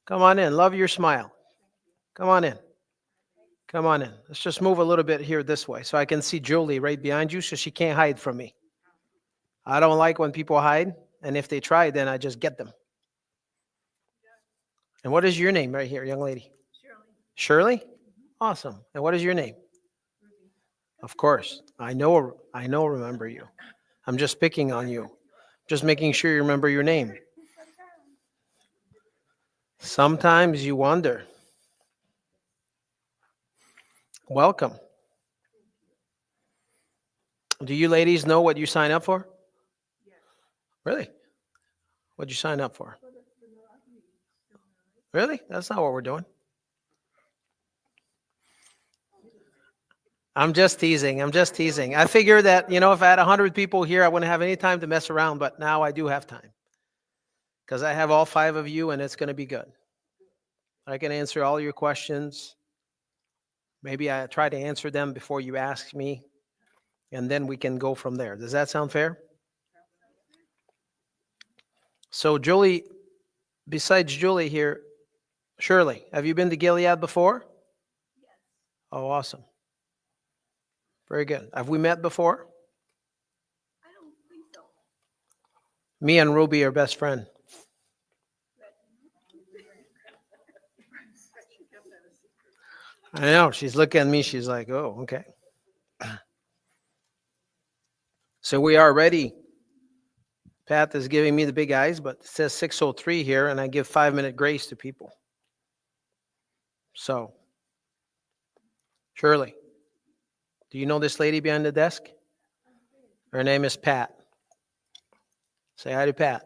Come on in. Love your smile. Come on in. Come on in. Let's just move a little bit here this way so I can see Julie right behind you so she can't hide from me. I don't like when people hide, and if they try, then I just get them. And what is your name right here, young lady? Shirley? Awesome. And what is your name? Of course. Remember you. I'm just picking on you. Just making sure you remember your name. Sometimes you wonder. Welcome. Do you ladies know what you sign up for? Really? What'd you sign up for? Really? That's not what we're doing. I'm just teasing. I figure that, if I had 100 people here, I wouldn't have any time to mess around, but now I do have time. Because I have all 5 of you, and it's going to be good. I can answer all your questions. Maybe I try to answer them before you ask me, and then we can go from there. Does that sound fair? So Julie, besides Julie here, Shirley, have you been to Gilead before? Yes. Oh, awesome. Very good. Have we met before? I don't think so. Me and Ruby are best friends. I know. She's looking at me. She's like, oh, okay. So we are ready. Pat is giving me the big eyes, but it says 6:03 here, and I give 5-minute grace to people. So, Shirley, do you know this lady behind the desk? Her name is Pat. Say hi to Pat.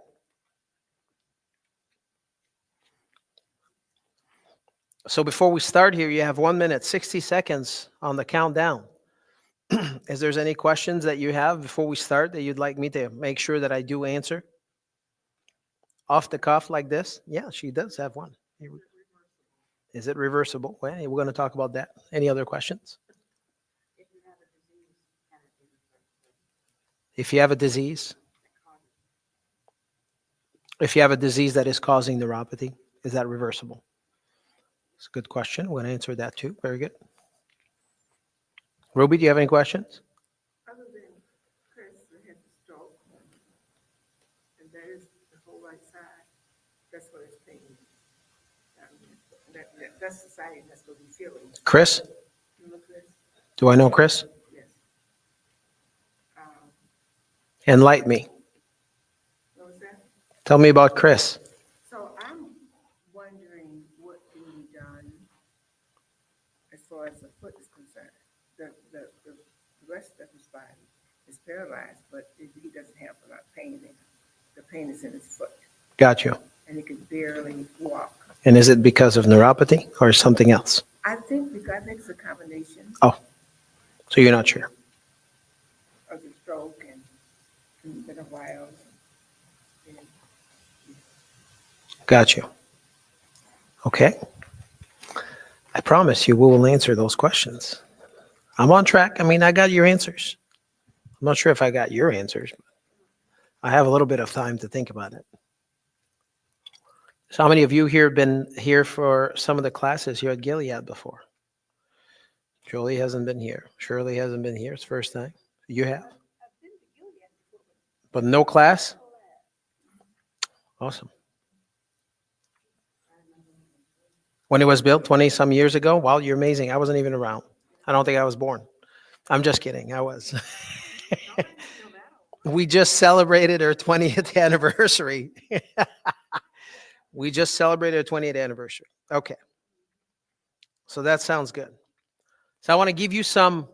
So before we start here, you have 1 minute, 60 seconds on the countdown. Is there any questions that you have before we start that you'd like me to make sure that I do answer? Off the cuff like this? Yeah, she does have one. Is it reversible? Well, we're going to talk about that. Any other questions? If you have a disease? If you have a disease that is causing neuropathy, is that reversible? It's a good question. We're going to answer that too. Very good. Ruby, do you have any questions? Other than Chris that had the stroke, and that is the whole right side, that's what it's pain. That's the side that's what he's feeling. Chris? Remember Chris? Do I know Chris? Yes. Enlighten me. What was that? Tell me about Chris. So I'm wondering what can be done as far as the foot is concerned. The rest of his body is paralyzed, but he doesn't have a lot of pain in it. The pain is in his foot. Got you. And he can barely walk. And is it because of neuropathy or something else? I think it's a combination Oh, so you're not sure. of the stroke and it's been a while. And Got you. Okay. I promise you we will answer those questions. I'm on track. I mean, I got your answers. I'm not sure if I got your answers, but I have a little bit of time to think about it. So how many of you here have been here for some of the classes here at Gilead before? Julie hasn't been here. Shirley hasn't been here. It's the first time. You have? But no class? Awesome. When it was built 20 some years ago? Wow, you're amazing. I wasn't even around. I don't think I was born. I'm just kidding. I was. We just celebrated our 20th anniversary. We just celebrated our 20th anniversary. Okay. So that sounds good. So I want to give you some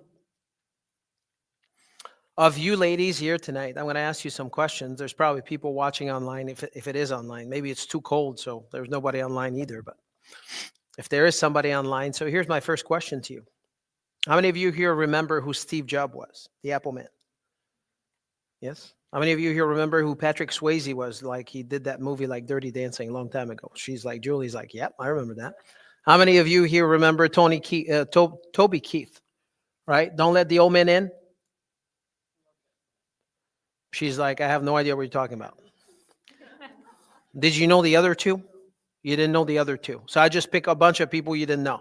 of you ladies here tonight. I'm going to ask you some questions. There's probably people watching online if it is online. Maybe it's too cold, so there's nobody online either. But if there is somebody online, so here's my first question to you. How many of you here remember who Steve Jobs was, the Apple Man? Yes? How many of you here remember who Patrick Swayze was? Like he did that movie like Dirty Dancing a long time ago. Julie's like, yep, I remember that. How many of you here remember Toby Keith, right? Don't let the old man in. She's like, I have no idea what you're talking about. Did you know the other two? You didn't know the other two. So I just pick a bunch of people you didn't know.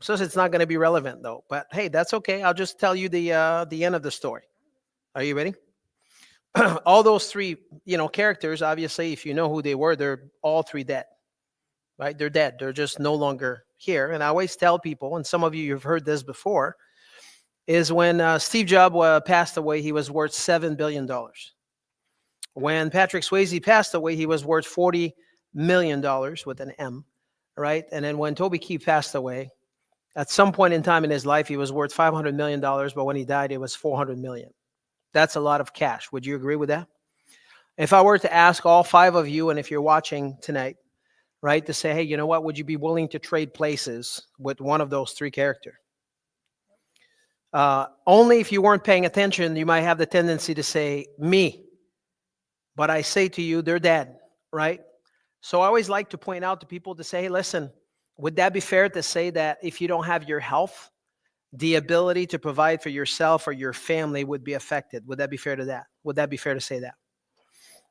So it's not going to be relevant though. But hey, that's okay. I'll just tell you the end of the story. Are you ready? All those three, characters, obviously, if you know who they were, they're all three dead, right? They're dead. They're just no longer here. And I always tell people, and some of you have heard this before, is when Steve Jobs passed away, he was worth $7 billion. When Patrick Swayze passed away, he was worth $40 million with an M, right? And then when Toby Keith passed away, at some point in time in his life, he was worth $500 million, but when he died, it was $400 million. That's a lot of cash. Would you agree with that? If I were to ask all five of you, and if you're watching tonight, right, to say, hey, you know what, would you be willing to trade places with one of those three characters? Only if you weren't paying attention, you might have the tendency to say, me. But I say to you, they're dead, right? So I always like to point out to people to say, hey, listen, would that be fair to say that if you don't have your health, the ability to provide for yourself or your family would be affected? Would that be fair to that? Would that be fair to say that?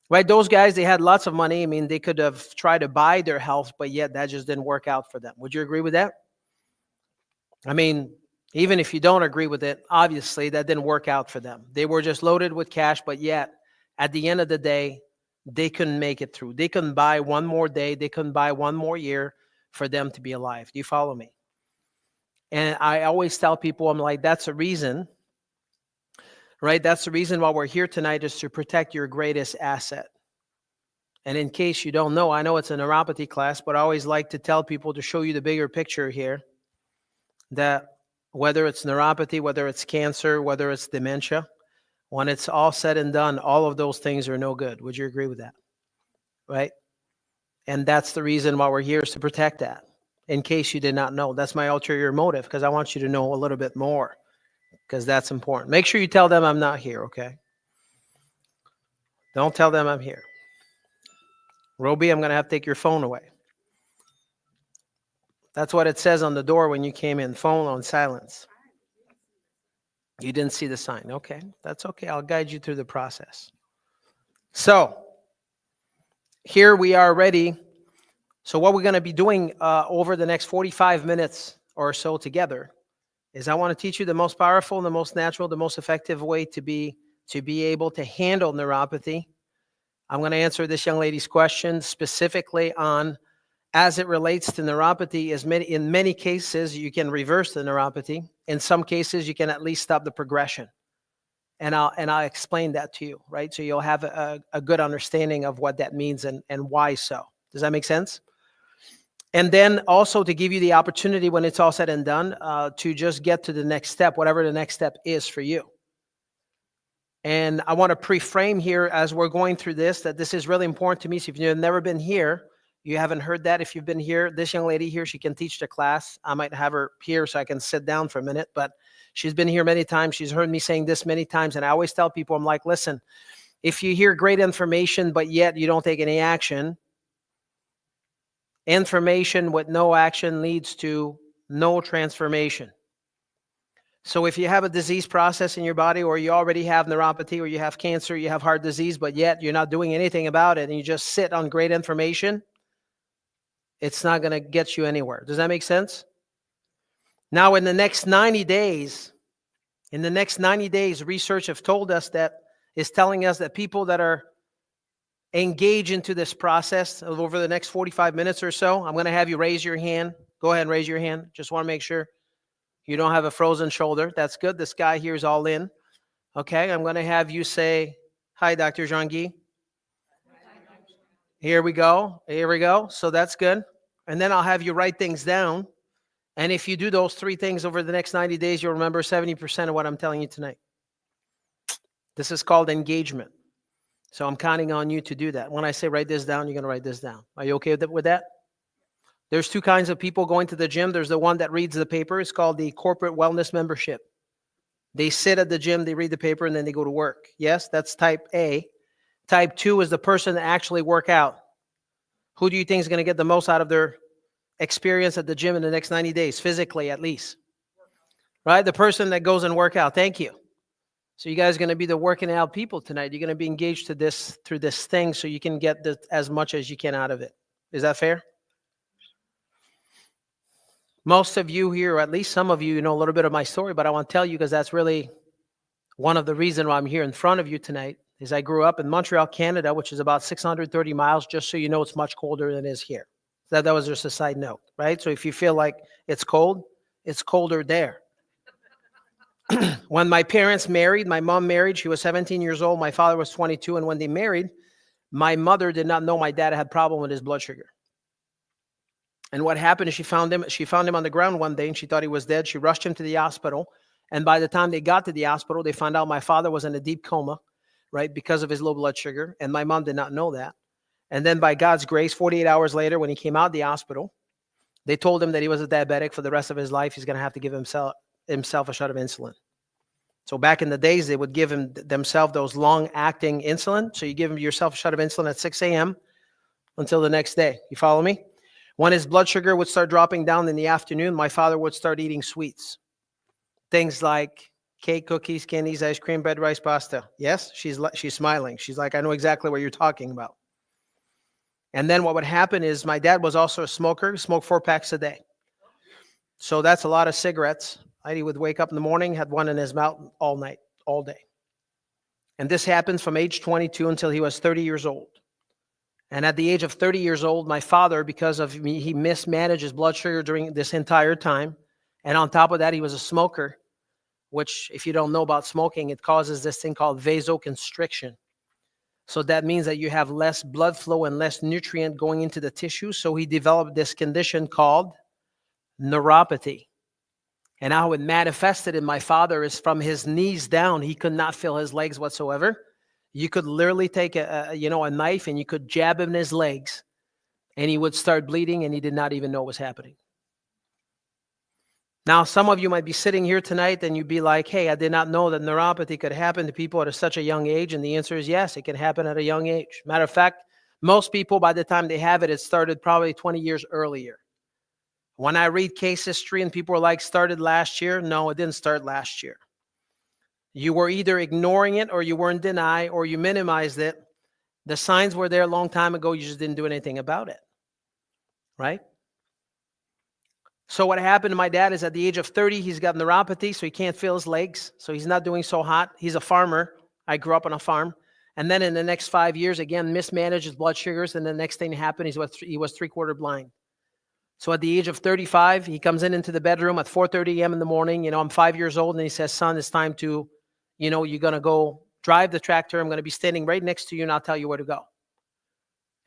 Right? Those guys, they had lots of money. I mean, they could have tried to buy their health, but yet that just didn't work out for them. Would you agree with that? I mean, even if you don't agree with it, obviously that didn't work out for them. They were just loaded with cash, but yet at the end of the day, they couldn't make it through. They couldn't buy one more day. They couldn't buy one more year for them to be alive. Do you follow me? And I always tell people, I'm like, that's a reason, right? That's the reason why we're here tonight, is to protect your greatest asset. And in case you don't know, I know it's a neuropathy class, but I always like to tell people to show you the bigger picture here, that whether it's neuropathy, whether it's cancer, whether it's dementia, when it's all said and done, all of those things are no good. Would you agree with that? Right? And that's the reason why we're here, is to protect that. In case you did not know, that's my ulterior motive, because I want you to know a little bit more, because that's important. Make sure you tell them I'm not here, okay? Don't tell them I'm here. Roby, I'm going to have to take your phone away. That's what it says on the door when you came in, phone on silence. You didn't see the sign. Okay, that's okay. I'll guide you through the process. So here we are ready. So what we're going to be doing over the next 45 minutes or so together is I want to teach you the most powerful, the most natural, the most effective way to be able to handle neuropathy. I'm going to answer this young lady's question specifically on, as it relates to neuropathy, in many cases, you can reverse the neuropathy. In some cases, you can at least stop the progression. And I'll explain that to you, right? So you'll have a good understanding of what that means and why so. Does that make sense? And then also to give you the opportunity, when it's all said and done, to just get to the next step, whatever the next step is for you. And I want to pre-frame here as we're going through this, that this is really important to me. So if you've never been here, you haven't heard that. If you've been here, this young lady here, she can teach the class. I might have her here so I can sit down for a minute, but she's been here many times. She's heard me saying this many times. And I always tell people, I'm like, listen, if you hear great information, but yet you don't take any action, information with no action leads to no transformation. So if you have a disease process in your body, or you already have neuropathy, or you have cancer, you have heart disease, but yet you're not doing anything about it, and you just sit on great information, it's not going to get you anywhere. Does that make sense? Now, in the next 90 days, research have told us that is telling us that people that are engaged into this process of over the next 45 minutes or so, I'm going to have you raise your hand. Go ahead and raise your hand. Just want to make sure you don't have a frozen shoulder. That's good. This guy here is all in. Okay, I'm going to have you say, hi, Dr. Jean-Guy. Here we go. Here we go. So that's good. And then I'll have you write things down. And if you do those three things over the next 90 days, you'll remember 70% of what I'm telling you tonight. This is called engagement. So I'm counting on you to do that. When I say write this down, you're going to write this down. Are you okay with that? There's two kinds of people going to the gym. There's the one that reads the paper. It's called the corporate wellness membership. They sit at the gym, they read the paper, and then they go to work. Yes, that's type A. Type 2 is the person that actually work out. Who do you think is going to get the most out of their experience at the gym in the next 90 days, physically at least? Right? The person that goes and work out. Thank you. So you guys are going to be the working out people tonight. You're going to be engaged through this thing so you can get as much as you can out of it. Is that fair? Most of you here, or at least some of you, know a little bit of my story, but I want to tell you because that's really one of the reasons why I'm here in front of you tonight. Is I grew up in Montreal, Canada, which is about 630 miles, just so you know it's much colder than it is here. That was just a side note, right? So if you feel like it's cold, it's colder there. When my parents married, my mom married, she was 17 years old, my father was 22, and when they married, my mother did not know my dad had a problem with his blood sugar. And what happened is she found him on the ground one day and she thought he was dead. She rushed him to the hospital. And by the time they got to the hospital, they found out my father was in a deep coma, right, because of his low blood sugar. And my mom did not know that. And then by God's grace, 48 hours later, when he came out of the hospital, they told him that he was a diabetic for the rest of his life. He's going to have to give himself a shot of insulin. So back in the days, they would give themselves those long-acting insulin. So you give yourself a shot of insulin at 6 a.m. until the next day. You follow me? When his blood sugar would start dropping down in the afternoon, my father would start eating sweets. Things like cake, cookies, candies, ice cream, bread, rice, pasta. Yes, she's smiling. She's like, I know exactly what you're talking about. And then what would happen is my dad was also a smoker, smoked 4 packs a day. So that's a lot of cigarettes. He would wake up in the morning, had one in his mouth all night, all day. And this happens from age 22 until he was 30 years old. And at the age of 30 years old, my father, because of me, he mismanaged his blood sugar during this entire time. And on top of that, he was a smoker, which if you don't know about smoking, it causes this thing called vasoconstriction. So that means that you have less blood flow and less nutrient going into the tissue. So he developed this condition called neuropathy. And how it manifested in my father is from his knees down, he could not feel his legs whatsoever. You could literally take a knife and you could jab him in his legs and he would start bleeding and he did not even know what was happening. Now, some of you might be sitting here tonight and you'd be like, hey, I did not know that neuropathy could happen to people at such a young age. And the answer is yes, it can happen at a young age. Matter of fact, most people, by the time they have it, it started probably 20 years earlier. When I read case history and people are like, started last year, no, it didn't start last year. You were either ignoring it or you were in denial or you minimized it. The signs were there a long time ago. You just didn't do anything about it, right? So what happened to my dad is at the age of 30, he's got neuropathy, so he can't feel his legs. So he's not doing so hot. He's a farmer. I grew up on a farm. And then in the next 5 years, again, mismanaged his blood sugars. And the next thing that happened is he was 3/4 blind. So at the age of 35, he comes into the bedroom at 4:30 a.m. in the morning. I'm 5 years old. And he says, son, it's time to, you're going to go drive the tractor. I'm going to be standing right next to you and I'll tell you where to go.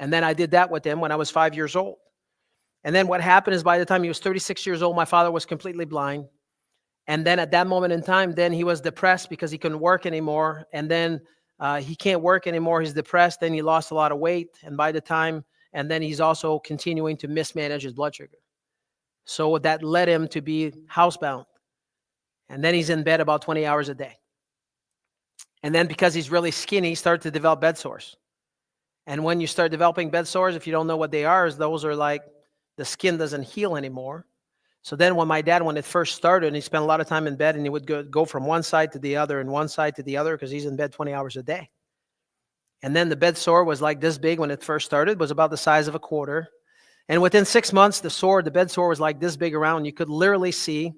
And then I did that with him when I was 5 years old. And then what happened is by the time he was 36 years old, my father was completely blind. And then at that moment in time, then he was depressed because he couldn't work anymore. And then he can't work anymore. He's depressed. Then he lost a lot of weight. And then he's also continuing to mismanage his blood sugar. So that led him to be housebound. And then he's in bed about 20 hours a day. And then because he's really skinny, he started to develop bed sores. And when you start developing bed sores, if you don't know what they are, those are like the skin doesn't heal anymore. So then when it first started, and he spent a lot of time in bed and he would go from one side to the other and one side to the other because he's in bed 20 hours a day. And then the bed sore was like this big when it first started, was about the size of a quarter. And within 6 months, the bed sore was like this big around. You could literally see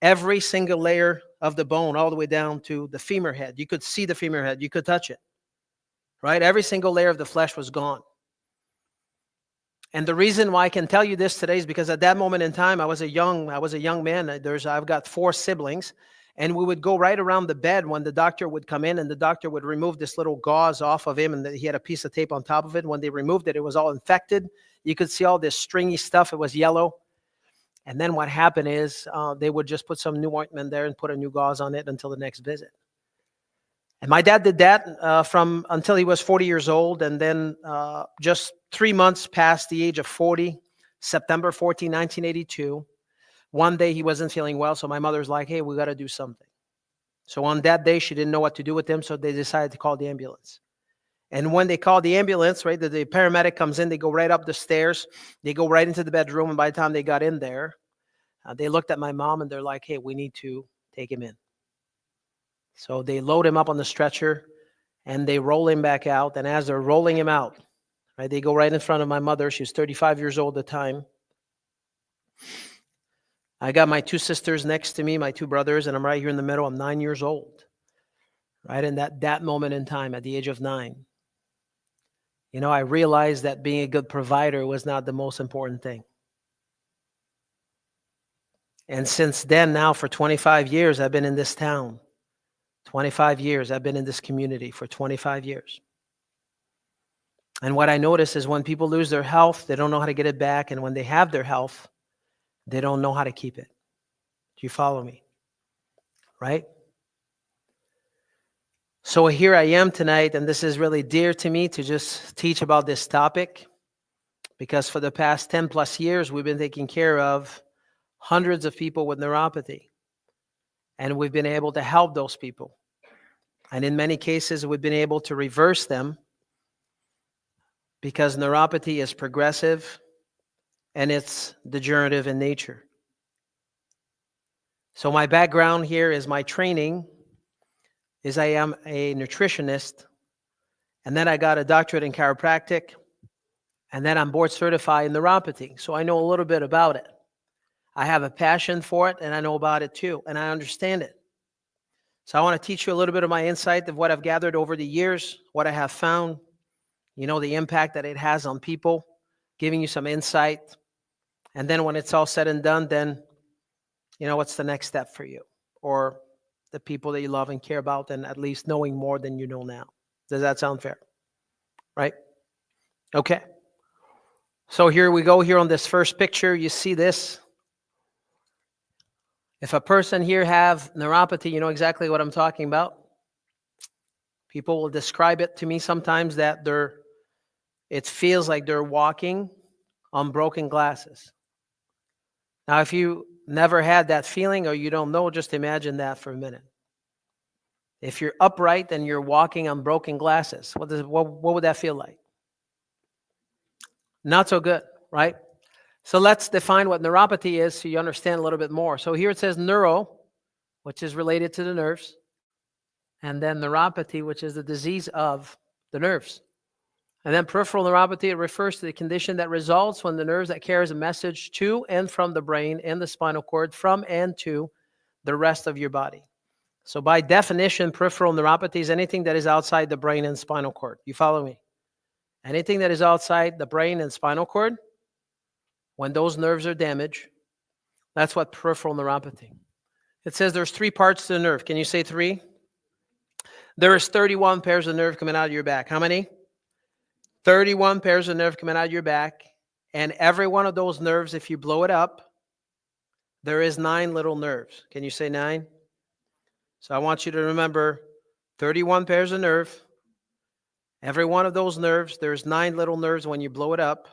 every single layer of the bone all the way down to the femur head. You could see the femur head. You could touch it, right? Every single layer of the flesh was gone. And the reason why I can tell you this today is because at that moment in time, I was a young man. I've got 4 siblings, and we would go right around the bed when the doctor would come in, and the doctor would remove this little gauze off of him, and he had a piece of tape on top of it. When they removed it, it was all infected. You could see all this stringy stuff. It was yellow. And then what happened is they would just put some new ointment there and put a new gauze on it until the next visit. And my dad did that until he was 40 years old. And then just 3 months past the age of 40, September 14, 1982, one day he wasn't feeling well. So my mother's like, hey, we got to do something. So on that day, she didn't know what to do with him. So they decided to call the ambulance. And when they called the ambulance, right, the paramedic comes in, they go right up the stairs, they go right into the bedroom. And by the time they got in there, they looked at my mom and they're like, hey, we need to take him in. So they load him up on the stretcher and they roll him back out. And as they're rolling him out, right, they go right in front of my mother. She was 35 years old at the time. I got my two sisters next to me, my two brothers, and I'm right here in the middle. I'm 9 years old, right? In that moment in time, at the age of 9. I realized that being a good provider was not the most important thing. And since then, now for 25 years, I've been in this town. 25 years, I've been in this community for 25 years. And what I notice is when people lose their health, they don't know how to get it back. And when they have their health, they don't know how to keep it. Do you follow me? Right? So here I am tonight, and this is really dear to me to just teach about this topic, because for the past 10 plus years, we've been taking care of hundreds of people with neuropathy, and we've been able to help those people. And in many cases, we've been able to reverse them, because neuropathy is progressive and it's degenerative in nature. So my background here is my training is I am a nutritionist, and then I got a doctorate in chiropractic, and then I'm board certified in neuropathy. So I know a little bit about it. I have a passion for it, and I know about it too, and I understand it. So I want to teach you a little bit of my insight of what I've gathered over the years, what I have found, the impact that it has on people, giving you some insight. And then when it's all said and done, then, what's the next step for you or the people that you love and care about, and at least knowing more than you know now. Does that sound fair? Right? Okay. So here we go. Here on this first picture, you see this. If a person here have neuropathy, you know exactly what I'm talking about. People will describe it to me sometimes that it feels like they're walking on broken glasses. Now, if you never had that feeling or you don't know, just imagine that for a minute. If you're upright and you're walking on broken glasses, what would that feel like? Not so good, right? So let's define what neuropathy is so you understand a little bit more. So here it says neuro, which is related to the nerves, and then neuropathy, which is the disease of the nerves. And then peripheral neuropathy, it refers to the condition that results when the nerves that carries a message to and from the brain and the spinal cord, from and to the rest of your body. So by definition, peripheral neuropathy is anything that is outside the brain and spinal cord. You follow me? Anything that is outside the brain and spinal cord, when those nerves are damaged, that's what peripheral neuropathy. It says there's 3 parts to the nerve. Can you say 3? There is 31 pairs of nerve coming out of your back. How many? 31 pairs of nerve coming out of your back. And every one of those nerves, if you blow it up, there is 9 little nerves. Can you say 9? So I want you to remember 31 pairs of nerve. Every one of those nerves, there's 9 little nerves when you blow it up.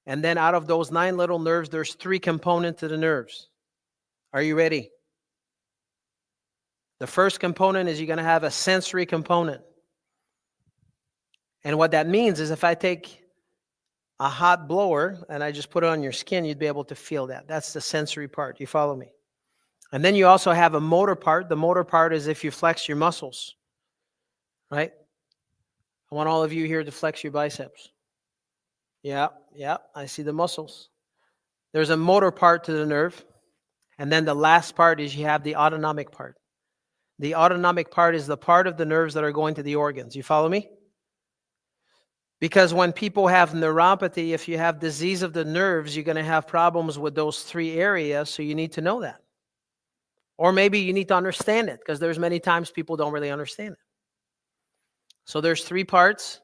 And then out of those 9 little nerves, there's 3 components to the nerves. Are you ready? The first component is you're going to have a sensory component. And what that means is if I take a hot blower and I just put it on your skin, you'd be able to feel that. That's the sensory part. You follow me? And then you also have a motor part. The motor part is if you flex your muscles, right? I want all of you here to flex your biceps. Yeah, I see the muscles. There's a motor part to the nerve. And then the last part is you have the autonomic part. The autonomic part is the part of the nerves that are going to the organs. You follow me? Because when people have neuropathy, if you have disease of the nerves, you're going to have problems with those 3 areas, so you need to know that. Or maybe you need to understand it, because there's many times people don't really understand it. So there's 3 parts.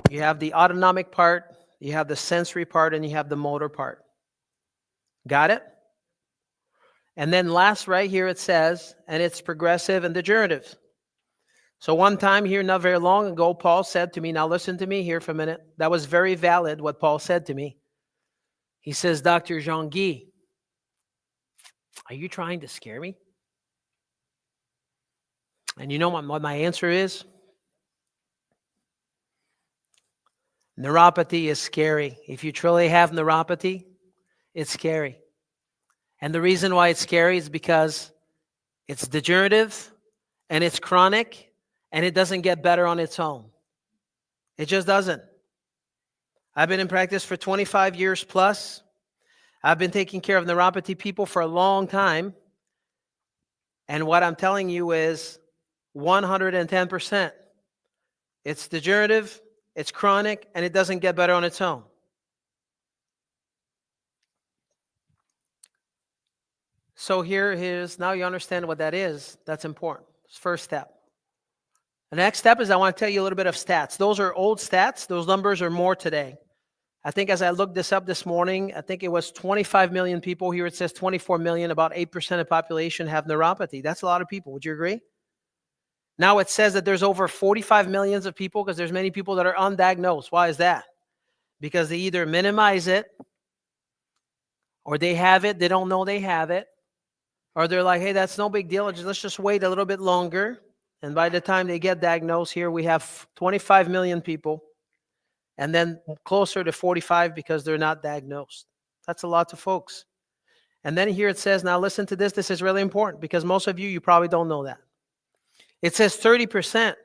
You have the autonomic part, you have the sensory part, and you have the motor part. Got it? And then last right here it says, and it's progressive and degenerative. So one time here, not very long ago, Paul said to me, now listen to me here for a minute. That was very valid what Paul said to me. He says, Dr. Jean-Guy, are you trying to scare me? And you know what my answer is? Neuropathy is scary. If you truly have neuropathy, it's scary. And the reason why it's scary is because it's degenerative and it's chronic and it doesn't get better on its own. It just doesn't. I've been in practice for 25 years plus. I've been taking care of neuropathy people for a long time. And what I'm telling you is 110%. It's degenerative, it's chronic, and it doesn't get better on its own. So here's, now you understand what that is. That's important. First step. The next step is I want to tell you a little bit of stats. Those are old stats. Those numbers are more today. I think as I looked this up this morning, I think it was 25 million people. Here it says 24 million. About 8% of the population have neuropathy. That's a lot of people. Would you agree? Now it says that there's over 45 millions of people because there's many people that are undiagnosed. Why is that? Because they either minimize it or they have it, they don't know they have it, or they're like, hey, that's no big deal. Let's just wait a little bit longer. And by the time they get diagnosed, here we have 25 million people, and then closer to 45 because they're not diagnosed. That's a lot of folks. And then here it says, now listen to this. This is really important because most of you probably don't know that. It says 30%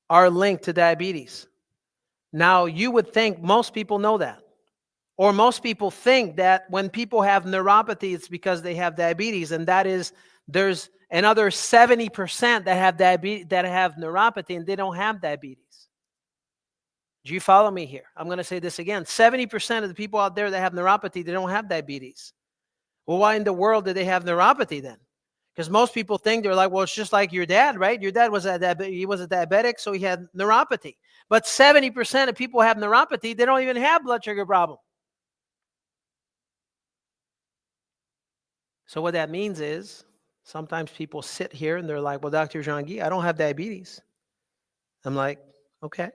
are linked to diabetes. Now, you would think most people know that. Or most people think that when people have neuropathy, it's because they have diabetes. And that is, there's another 70% that have diabetes, that have neuropathy, and they don't have diabetes. Do you follow me here? I'm going to say this again. 70% of the people out there that have neuropathy, they don't have diabetes. Well, why in the world do they have neuropathy then? Because most people think, they're like, well, it's just like your dad, right? Your dad was a diabetic, so he had neuropathy. But 70% of people have neuropathy. They don't even have blood sugar problem. So what that means is sometimes people sit here and they're like, well, Dr. Jean-Guy, I don't have diabetes. I'm like, okay,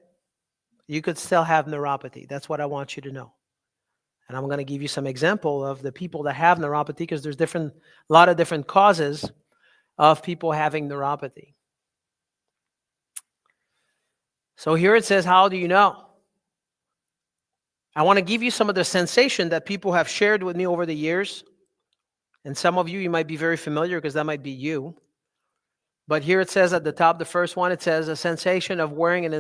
you could still have neuropathy. That's what I want you to know. And I'm going to give you some example of the people that have neuropathy because there's a lot of different causes of people having neuropathy. So here it says, how do you know? I want to give you some of the sensation that people have shared with me over the years. And some of you might be very familiar because that might be you. But here it says at the top, the first one, it says a sensation of wearing an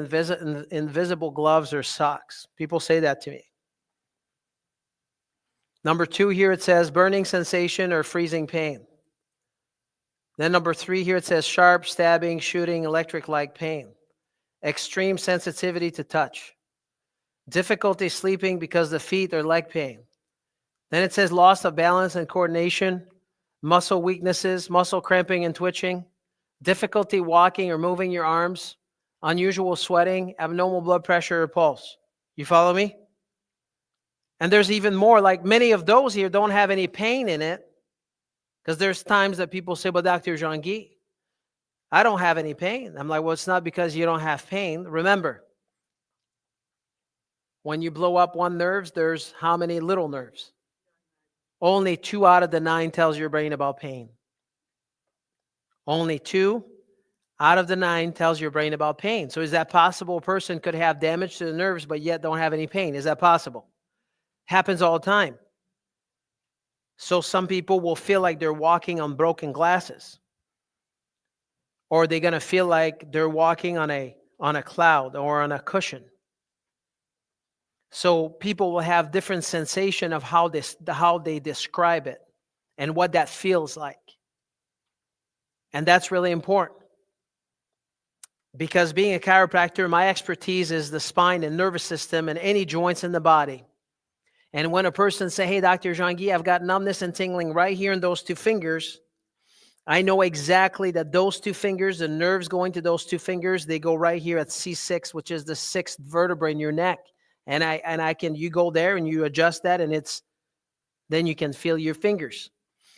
invisible gloves or socks. People say that to me. Number 2, here it says burning sensation or freezing pain. Then number 3, here it says sharp, stabbing, shooting, electric-like pain. Extreme sensitivity to touch. Difficulty sleeping because the feet or leg pain. Then it says loss of balance and coordination, muscle weaknesses, muscle cramping and twitching, difficulty walking or moving your arms, unusual sweating, abnormal blood pressure or pulse. You follow me? And there's even more, like many of those here don't have any pain in it, because there's times that people say, well, Dr. Jean-Guy, I don't have any pain. I'm like, well, it's not because you don't have pain. Remember, when you blow up one nerve, there's how many little nerves? Only 2 out of the 9 tells your brain about pain. Only 2 out of the 9 tells your brain about pain. So is that possible? A person could have damage to the nerves, but yet don't have any pain. Is that possible? Happens all the time. So some people will feel like they're walking on broken glasses. Or they're going to feel like they're walking on a cloud or on a cushion. So people will have different sensation of how they describe it and what that feels like. And that's really important. Because being a chiropractor, my expertise is the spine and nervous system and any joints in the body. And when a person say, hey, Dr. Jean-Guy, I've got numbness and tingling right here in those 2 fingers, I know exactly that those 2 fingers, the nerves going to those 2 fingers, they go right here at C6, which is the 6th vertebra in your neck. And you go there and you adjust that, and then you can feel your fingers.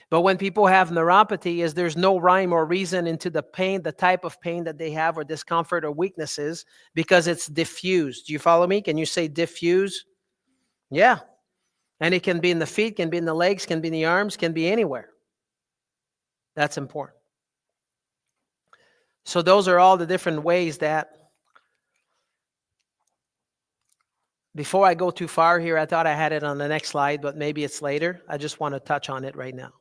But when people have neuropathy, there's no rhyme or reason into the pain, the type of pain that they have or discomfort or weaknesses, because it's diffused. Do you follow me? Can you say diffuse? Yeah. And it can be in the feet, can be in the legs, can be in the arms, can be anywhere. That's important. So those are all the different ways that, before I go too far here, I thought I had it on the next slide, but maybe it's later. I just want to touch on it right now.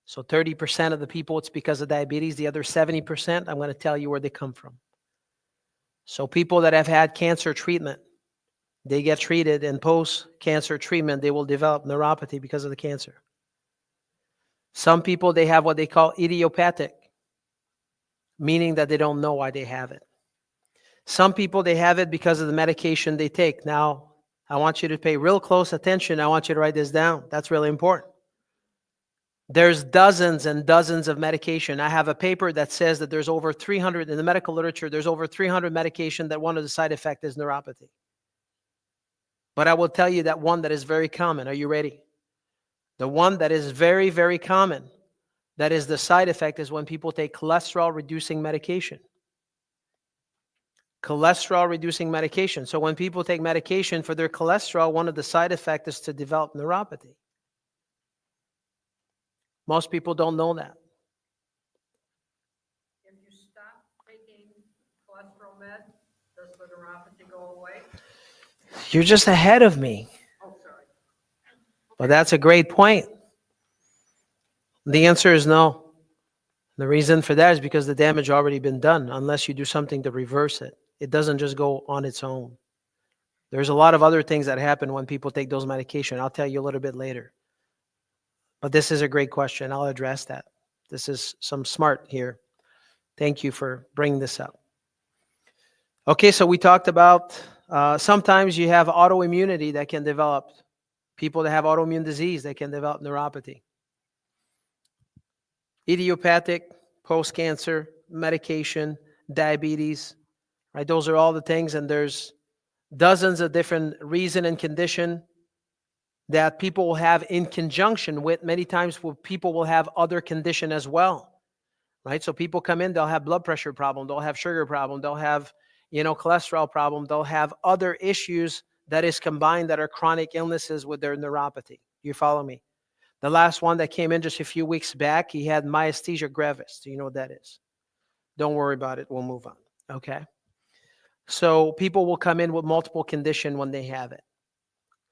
So 30% of the people, it's because of diabetes. The other 70%, I'm going to tell you where they come from. So people that have had cancer treatment, they get treated, and post-cancer treatment, they will develop neuropathy because of the cancer. Some people, they have what they call idiopathic, meaning that they don't know why they have it. Some people, they have it because of the medication they take. Now, I want you to pay real close attention. I want you to write this down. That's really important. There's dozens and dozens of medication. I have a paper that says that there's over 300, in the medical literature, there's over 300 medication that one of the side effects is neuropathy. But I will tell you that one that is very common. Are you ready? The one that is very, very common, that is the side effect, is when people take cholesterol-reducing medication. Cholesterol-reducing medication. So when people take medication for their cholesterol, one of the side effects is to develop neuropathy. Most people don't know that. If you stop taking cholesterol med, does the neuropathy go away? You're just ahead of me. Oh, sorry. But that's a great point. The answer is no. The reason for that is because the damage already been done, unless you do something to reverse it. It doesn't just go on its own. There's a lot of other things that happen when people take those medications. I'll tell you a little bit later. But this is a great question. I'll address that. This is some smart here. Thank you for bringing this up. Okay, so we talked about sometimes you have autoimmunity that can develop. People that have autoimmune disease, they can develop neuropathy. Idiopathic, post-cancer, medication, diabetes, right? Those are all the things, and there's dozens of different reason and condition that people will have in conjunction with. Many times people will have other condition as well, right? So people come in, they'll have blood pressure problem, they'll have sugar problem, they'll have, cholesterol problem, they'll have other issues that is combined that are chronic illnesses with their neuropathy. You follow me? The last one that came in just a few weeks back, he had myasthenia gravis. Do you know what that is? Don't worry about it. We'll move on. Okay. So people will come in with multiple condition when they have it.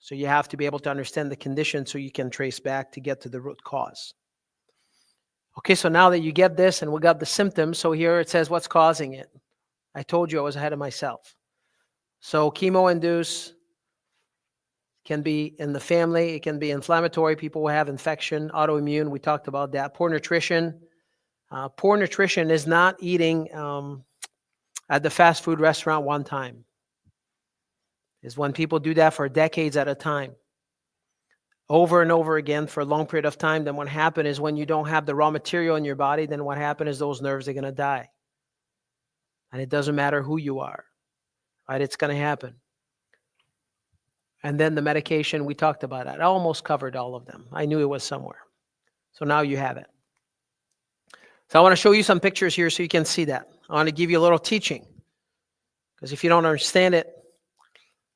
So you have to be able to understand the condition so you can trace back to get to the root cause. Okay, so now that you get this and we got the symptoms, so here it says what's causing it. I told you I was ahead of myself. So chemo-induced can be in the family. It can be inflammatory. People will have infection, autoimmune. We talked about that. Poor nutrition. Poor nutrition is not eating at the fast food restaurant one time. Is when people do that for decades at a time, over and over again for a long period of time. Then what happens is when you don't have the raw material in your body, then what happens is those nerves are going to die. And it doesn't matter who you are, right? It's going to happen. And then the medication, we talked about it. I almost covered all of them. I knew it was somewhere. So now you have it. So I want to show you some pictures here so you can see that. I want to give you a little teaching. Because if you don't understand it,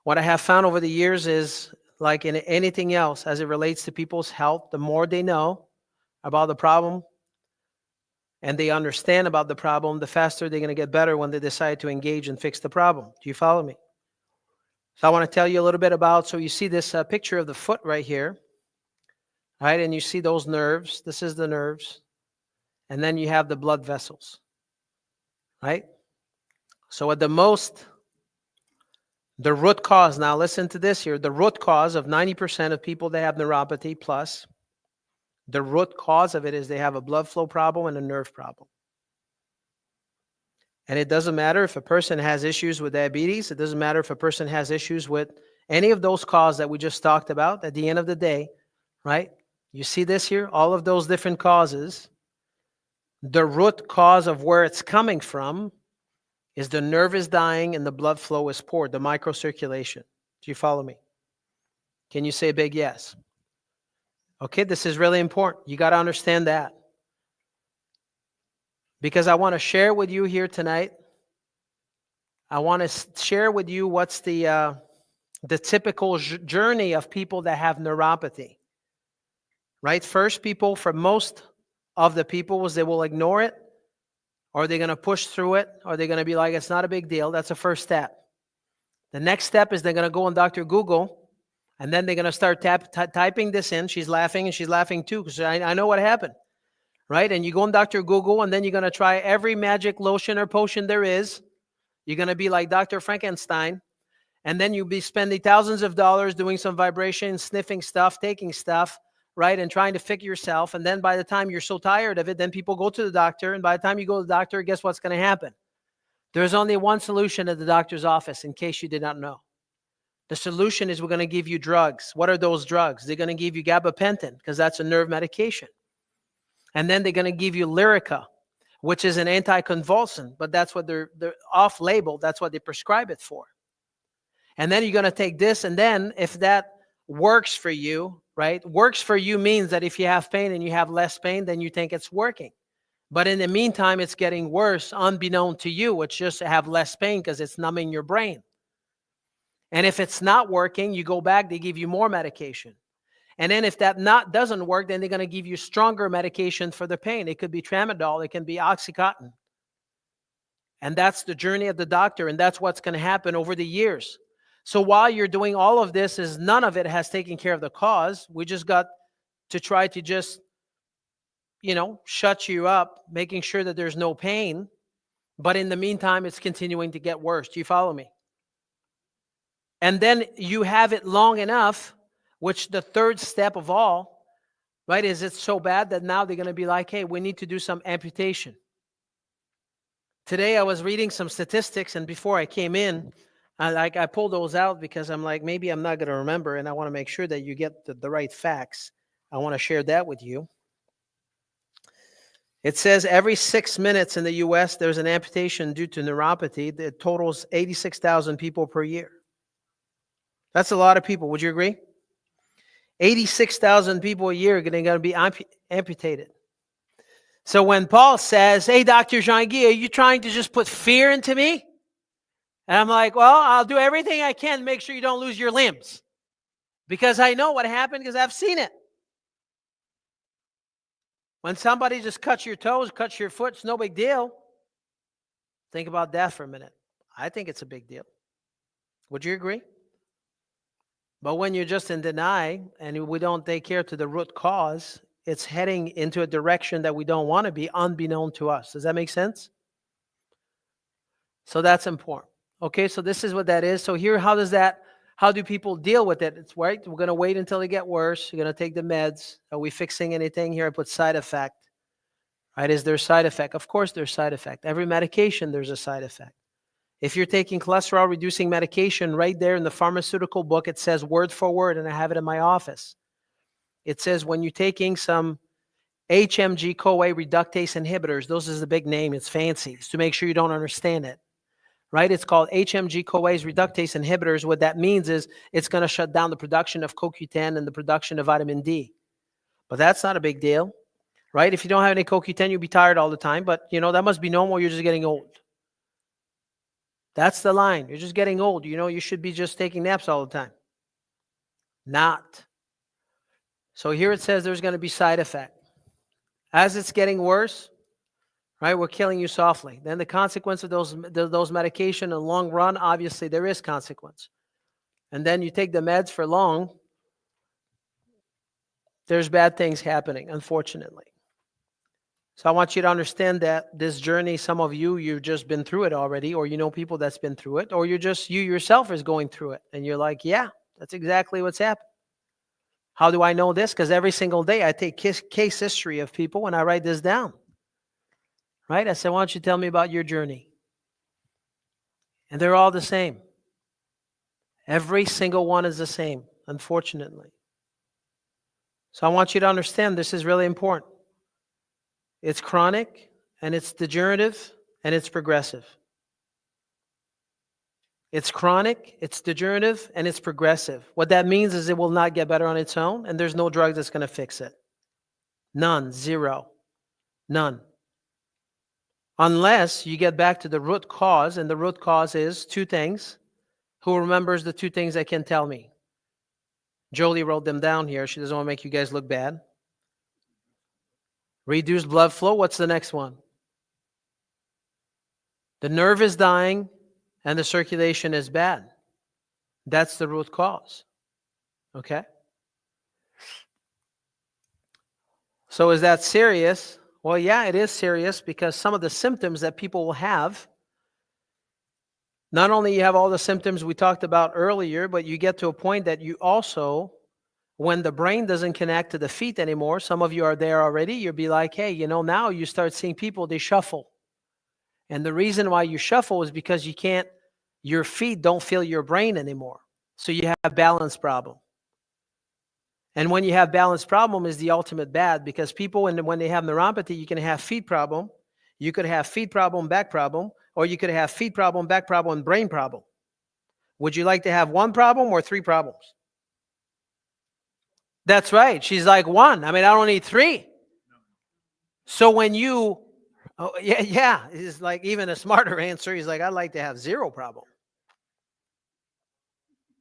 what I have found over the years is, like in anything else, as it relates to people's health, the more they know about the problem and they understand about the problem, the faster they're going to get better when they decide to engage and fix the problem. Do you follow me? So I want to tell you a little bit about, so you see this picture of the foot right here, right? And you see those nerves. This is the nerves. And then you have the blood vessels, right? So at the root cause, now listen to this here, the root cause of 90% of people that have neuropathy plus, the root cause of it is they have a blood flow problem and a nerve problem. And it doesn't matter if a person has issues with diabetes. It doesn't matter if a person has issues with any of those causes that we just talked about. At the end of the day, right? You see this here? All of those different causes. The root cause of where it's coming from is the nerve is dying and the blood flow is poor, the microcirculation. Do you follow me? Can you say a big yes? Okay, this is really important. You got to understand that. Because I want to share with you here tonight, I want to share with you what's the typical journey of people that have neuropathy. Right? First, people, for most of the people, is they will ignore it, or they're going to push through it, or they're going to be like, it's not a big deal. That's the first step. The next step is they're going to go on Dr. Google, and then they're going to start typing this in. She's laughing, and she's laughing too, because I know what happened. Right? And you go on Dr. Google, and then you're going to try every magic lotion or potion there is. You're going to be like Dr. Frankenstein, And then you'll be spending thousands of dollars doing some vibration, sniffing stuff, taking stuff, right? And trying to fix yourself. And then by the time you're so tired of it, then people go to the doctor. And by the time you go to the doctor, guess what's going to happen? There's only one solution at the doctor's office, in case you did not know. The solution is we're going to give you drugs. What are those drugs? They're going to give you gabapentin, because that's a nerve medication. And then they're going to give you Lyrica, which is an anticonvulsant, but that's what they're off-label. That's what they prescribe it for. And then you're going to take this, and then if that works for you, right? Works for you means that if you have pain and you have less pain, then you think it's working. But in the meantime, it's getting worse, unbeknown to you. It's just to have less pain because it's numbing your brain. And if it's not working, you go back, they give you more medication. And then if that doesn't work, then they're going to give you stronger medication for the pain. It could be tramadol, it can be Oxycontin. And that's the journey of the doctor, and that's what's going to happen over the years. So while you're doing all of this, none of it has taken care of the cause. We just got to try to just, shut you up, making sure that there's no pain. But in the meantime, it's continuing to get worse. Do you follow me? And then you have it long enough, which the third step of all, right, is it's so bad that now they're going to be like, hey, we need to do some amputation. Today I was reading some statistics, and before I came in, I pulled those out because I'm like, maybe I'm not going to remember, and I want to make sure that you get the right facts. I want to share that with you. It says every 6 minutes in the U.S., there's an amputation due to neuropathy that totals 86,000 people per year. That's a lot of people. Would you agree? 86,000 people a year are going to be amputated. So when Paul says, hey, Dr. Jean-Guy, are you trying to just put fear into me? And I'm like, well, I'll do everything I can to make sure you don't lose your limbs. Because I know what happened because I've seen it. When somebody just cuts your toes, cuts your foot, it's no big deal. Think about that for a minute. I think it's a big deal. Would you agree? But when you're just in denial and we don't take care to the root cause, it's heading into a direction that we don't want to be, unbeknown to us. Does that make sense? So that's important. Okay, so this is what that is. So here, how do people deal with it? It's right. We're going to wait until they get worse. You're going to take the meds. Are we fixing anything here? I put side effect. Right? Is there side effect? Of course there's side effect. Every medication, there's a side effect. If you're taking cholesterol reducing medication, right there in the pharmaceutical book, it says word for word, and I have it in my office. It says when you're taking some HMG-CoA reductase inhibitors, those is the big name, it's fancy, it's to make sure you don't understand it. Right? It's called HMG-CoA reductase inhibitors. What that means is it's going to shut down the production of CoQ10 and the production of vitamin D. But that's not a big deal. Right? If you don't have any CoQ10, you'll be tired all the time. But, that must be normal. You're just getting old. That's the line. You're just getting old. You should be just taking naps all the time. Not. So here it says there's going to be side effect. As it's getting worse, right, we're killing you softly. Then the consequence of those medication in the long run, obviously there is consequence. And then you take the meds for long, there's bad things happening, unfortunately. So I want you to understand that this journey, some of you've just been through it already, or you know people that's been through it, or you yourself is going through it. And you're like, yeah, that's exactly what's happened. How do I know this? Because every single day I take case history of people and I write this down. Right? I said, why don't you tell me about your journey? And they're all the same. Every single one is the same, unfortunately. So I want you to understand this is really important. It's chronic, and it's degenerative, and it's progressive. It's chronic, it's degenerative, and it's progressive. What that means is it will not get better on its own, and there's no drug that's going to fix it. None, zero, none. Unless you get back to the root cause, and the root cause is two things. Who remembers the two things that can tell me? Jolie wrote them down here. She doesn't want to make you guys look bad. Reduced blood flow. What's the next one? The nerve is dying and the circulation is bad. That's the root cause. Okay? So is that serious? Well, yeah, it is serious because some of the symptoms that people will have, not only you have all the symptoms we talked about earlier, but you get to a point that you also, when the brain doesn't connect to the feet anymore, some of you are there already, you'll be like, hey, now you start seeing people, they shuffle. And the reason why you shuffle is because your feet don't feel your brain anymore. So you have balance problem. And when you have balance problem is the ultimate bad, because people, when they have neuropathy, you can have feet problem, you could have feet problem, back problem, or you could have feet problem, back problem, and brain problem. Would you like to have one problem or three problems? That's right. She's like, one. I mean, I don't need three. So when you, yeah, it's like even a smarter answer. He's like, I'd like to have zero problem.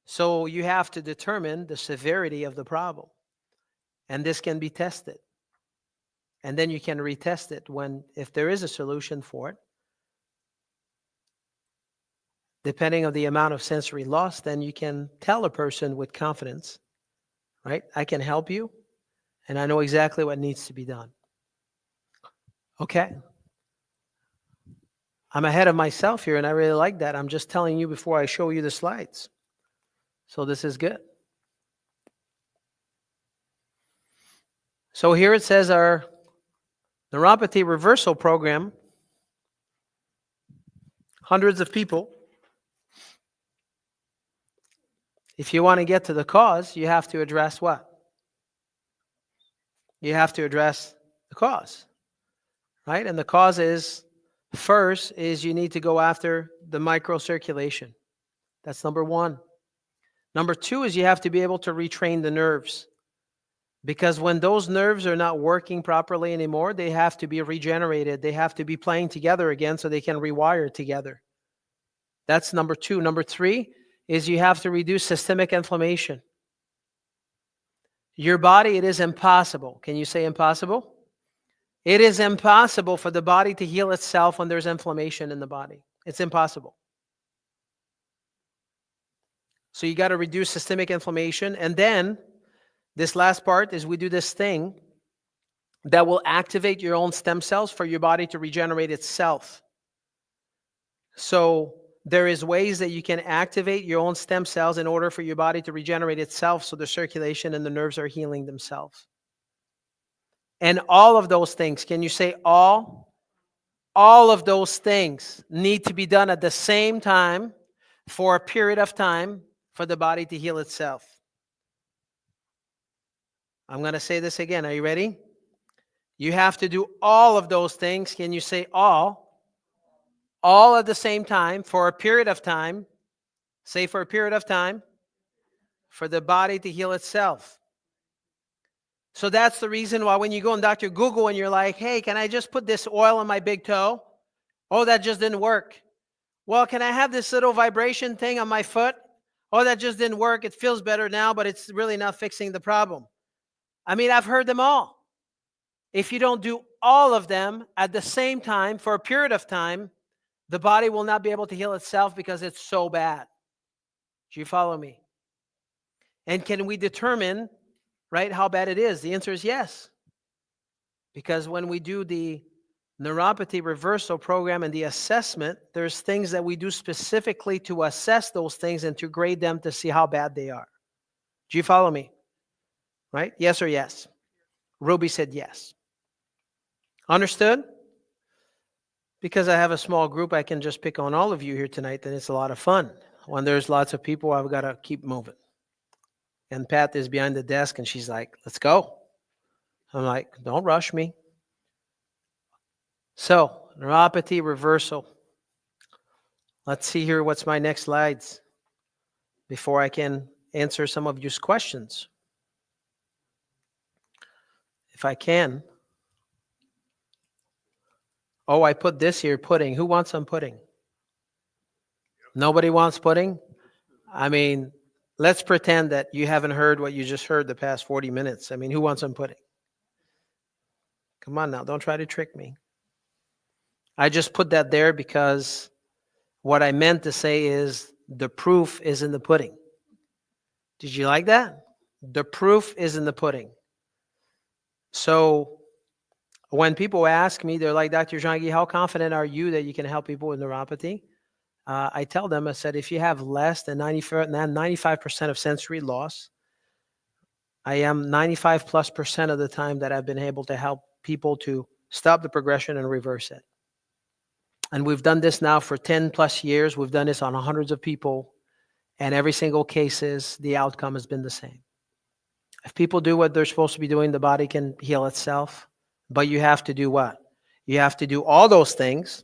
So you have to determine the severity of the problem. And this can be tested. And then you can retest it if there is a solution for it. Depending on the amount of sensory loss, then you can tell a person with confidence, right? I can help you, and I know exactly what needs to be done. Okay. I'm ahead of myself here, and I really like that. I'm just telling you before I show you the slides. So this is good. So here it says our neuropathy reversal program, hundreds of people. If you want to get to the cause, you have to address what? You have to address the cause, right? And the cause is, first is you need to go after the microcirculation. That's number one. Number two is you have to be able to retrain the nerves. Because when those nerves are not working properly anymore, they have to be regenerated. They have to be playing together again so they can rewire together. That's number two. Number three is you have to reduce systemic inflammation. Your body, it is impossible. Can you say impossible? It is impossible for the body to heal itself when there's inflammation in the body. It's impossible. So you got to reduce systemic inflammation. And then this last part is we do this thing that will activate your own stem cells for your body to regenerate itself. So there is ways that you can activate your own stem cells in order for your body to regenerate itself so the circulation and the nerves are healing themselves. And all of those things, can you say all? All of those things need to be done at the same time for a period of time for the body to heal itself. I'm going to say this again. Are you ready? You have to do all of those things. Can you say all? All at the same time for a period of time. Say for a period of time for the body to heal itself. So that's the reason why when you go on Dr. Google and you're like, hey, can I just put this oil on my big toe? Oh, that just didn't work. Well, can I have this little vibration thing on my foot? Oh, that just didn't work. It feels better now, but it's really not fixing the problem. I mean, I've heard them all. If you don't do all of them at the same time for a period of time, the body will not be able to heal itself because it's so bad. Do you follow me? And can we determine, right, how bad it is? The answer is yes. Because when we do the neuropathy reversal program and the assessment, there's things that we do specifically to assess those things and to grade them to see how bad they are. Do you follow me? Right? Yes or yes? Ruby said yes. Understood? Because I have a small group, I can just pick on all of you here tonight, and it's a lot of fun. When there's lots of people, I've got to keep moving. And Pat is behind the desk, and she's like, let's go. I'm like, don't rush me. So, neuropathy reversal. Let's see here what's my next slides before I can answer some of your questions. If I can. Oh, I put this here, pudding. Who wants some pudding? Nobody wants pudding? I mean, let's pretend that you haven't heard what you just heard the past 40 minutes. I mean, who wants some pudding? Come on now, don't try to trick me. I just put that there because what I meant to say is the proof is in the pudding. Did you like that? The proof is in the pudding. So when people ask me, they're like, Dr. Jean-Guy, how confident are you that you can help people with neuropathy? I tell them, I said, if you have less than 95% of sensory loss, I am 95+% of the time that I've been able to help people to stop the progression and reverse it. And we've done this now for 10 plus years. We've done this on hundreds of people, and every single cases, the outcome has been the same. If people do what they're supposed to be doing, the body can heal itself. But you have to do what? You have to do all those things.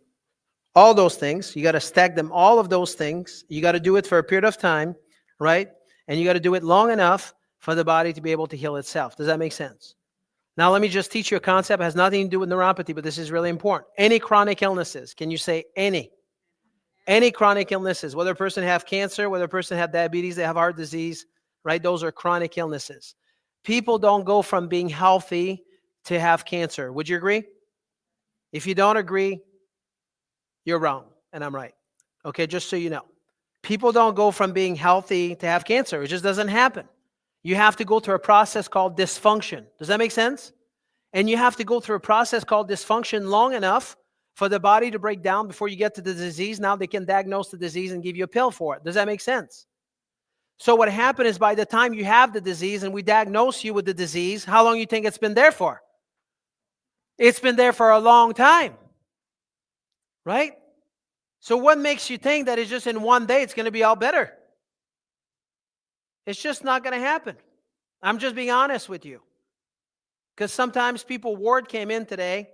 All those things. You got to stack them, all of those things. You got to do it for a period of time, right? And you got to do it long enough for the body to be able to heal itself. Does that make sense? Now, let me just teach you a concept. It has nothing to do with neuropathy, but this is really important. Any chronic illnesses. Can you say any? Any chronic illnesses, whether a person have cancer, whether a person have diabetes, they have heart disease, right? Those are chronic illnesses. People don't go from being healthy to have cancer. Would you agree? If you don't agree, you're wrong, and I'm right. Okay, just so you know. People don't go from being healthy to have cancer. It just doesn't happen. You have to go through a process called dysfunction. Does that make sense? And you have to go through a process called dysfunction long enough for the body to break down before you get to the disease. Now they can diagnose the disease and give you a pill for it. Does that make sense? So what happened is by the time you have the disease and we diagnose you with the disease, how long you think it's been there for? It's been there for a long time, right? So what makes you think that it's just in one day it's going to be all better? It's just not going to happen. I'm just being honest with you. Because sometimes people, Ward came in today,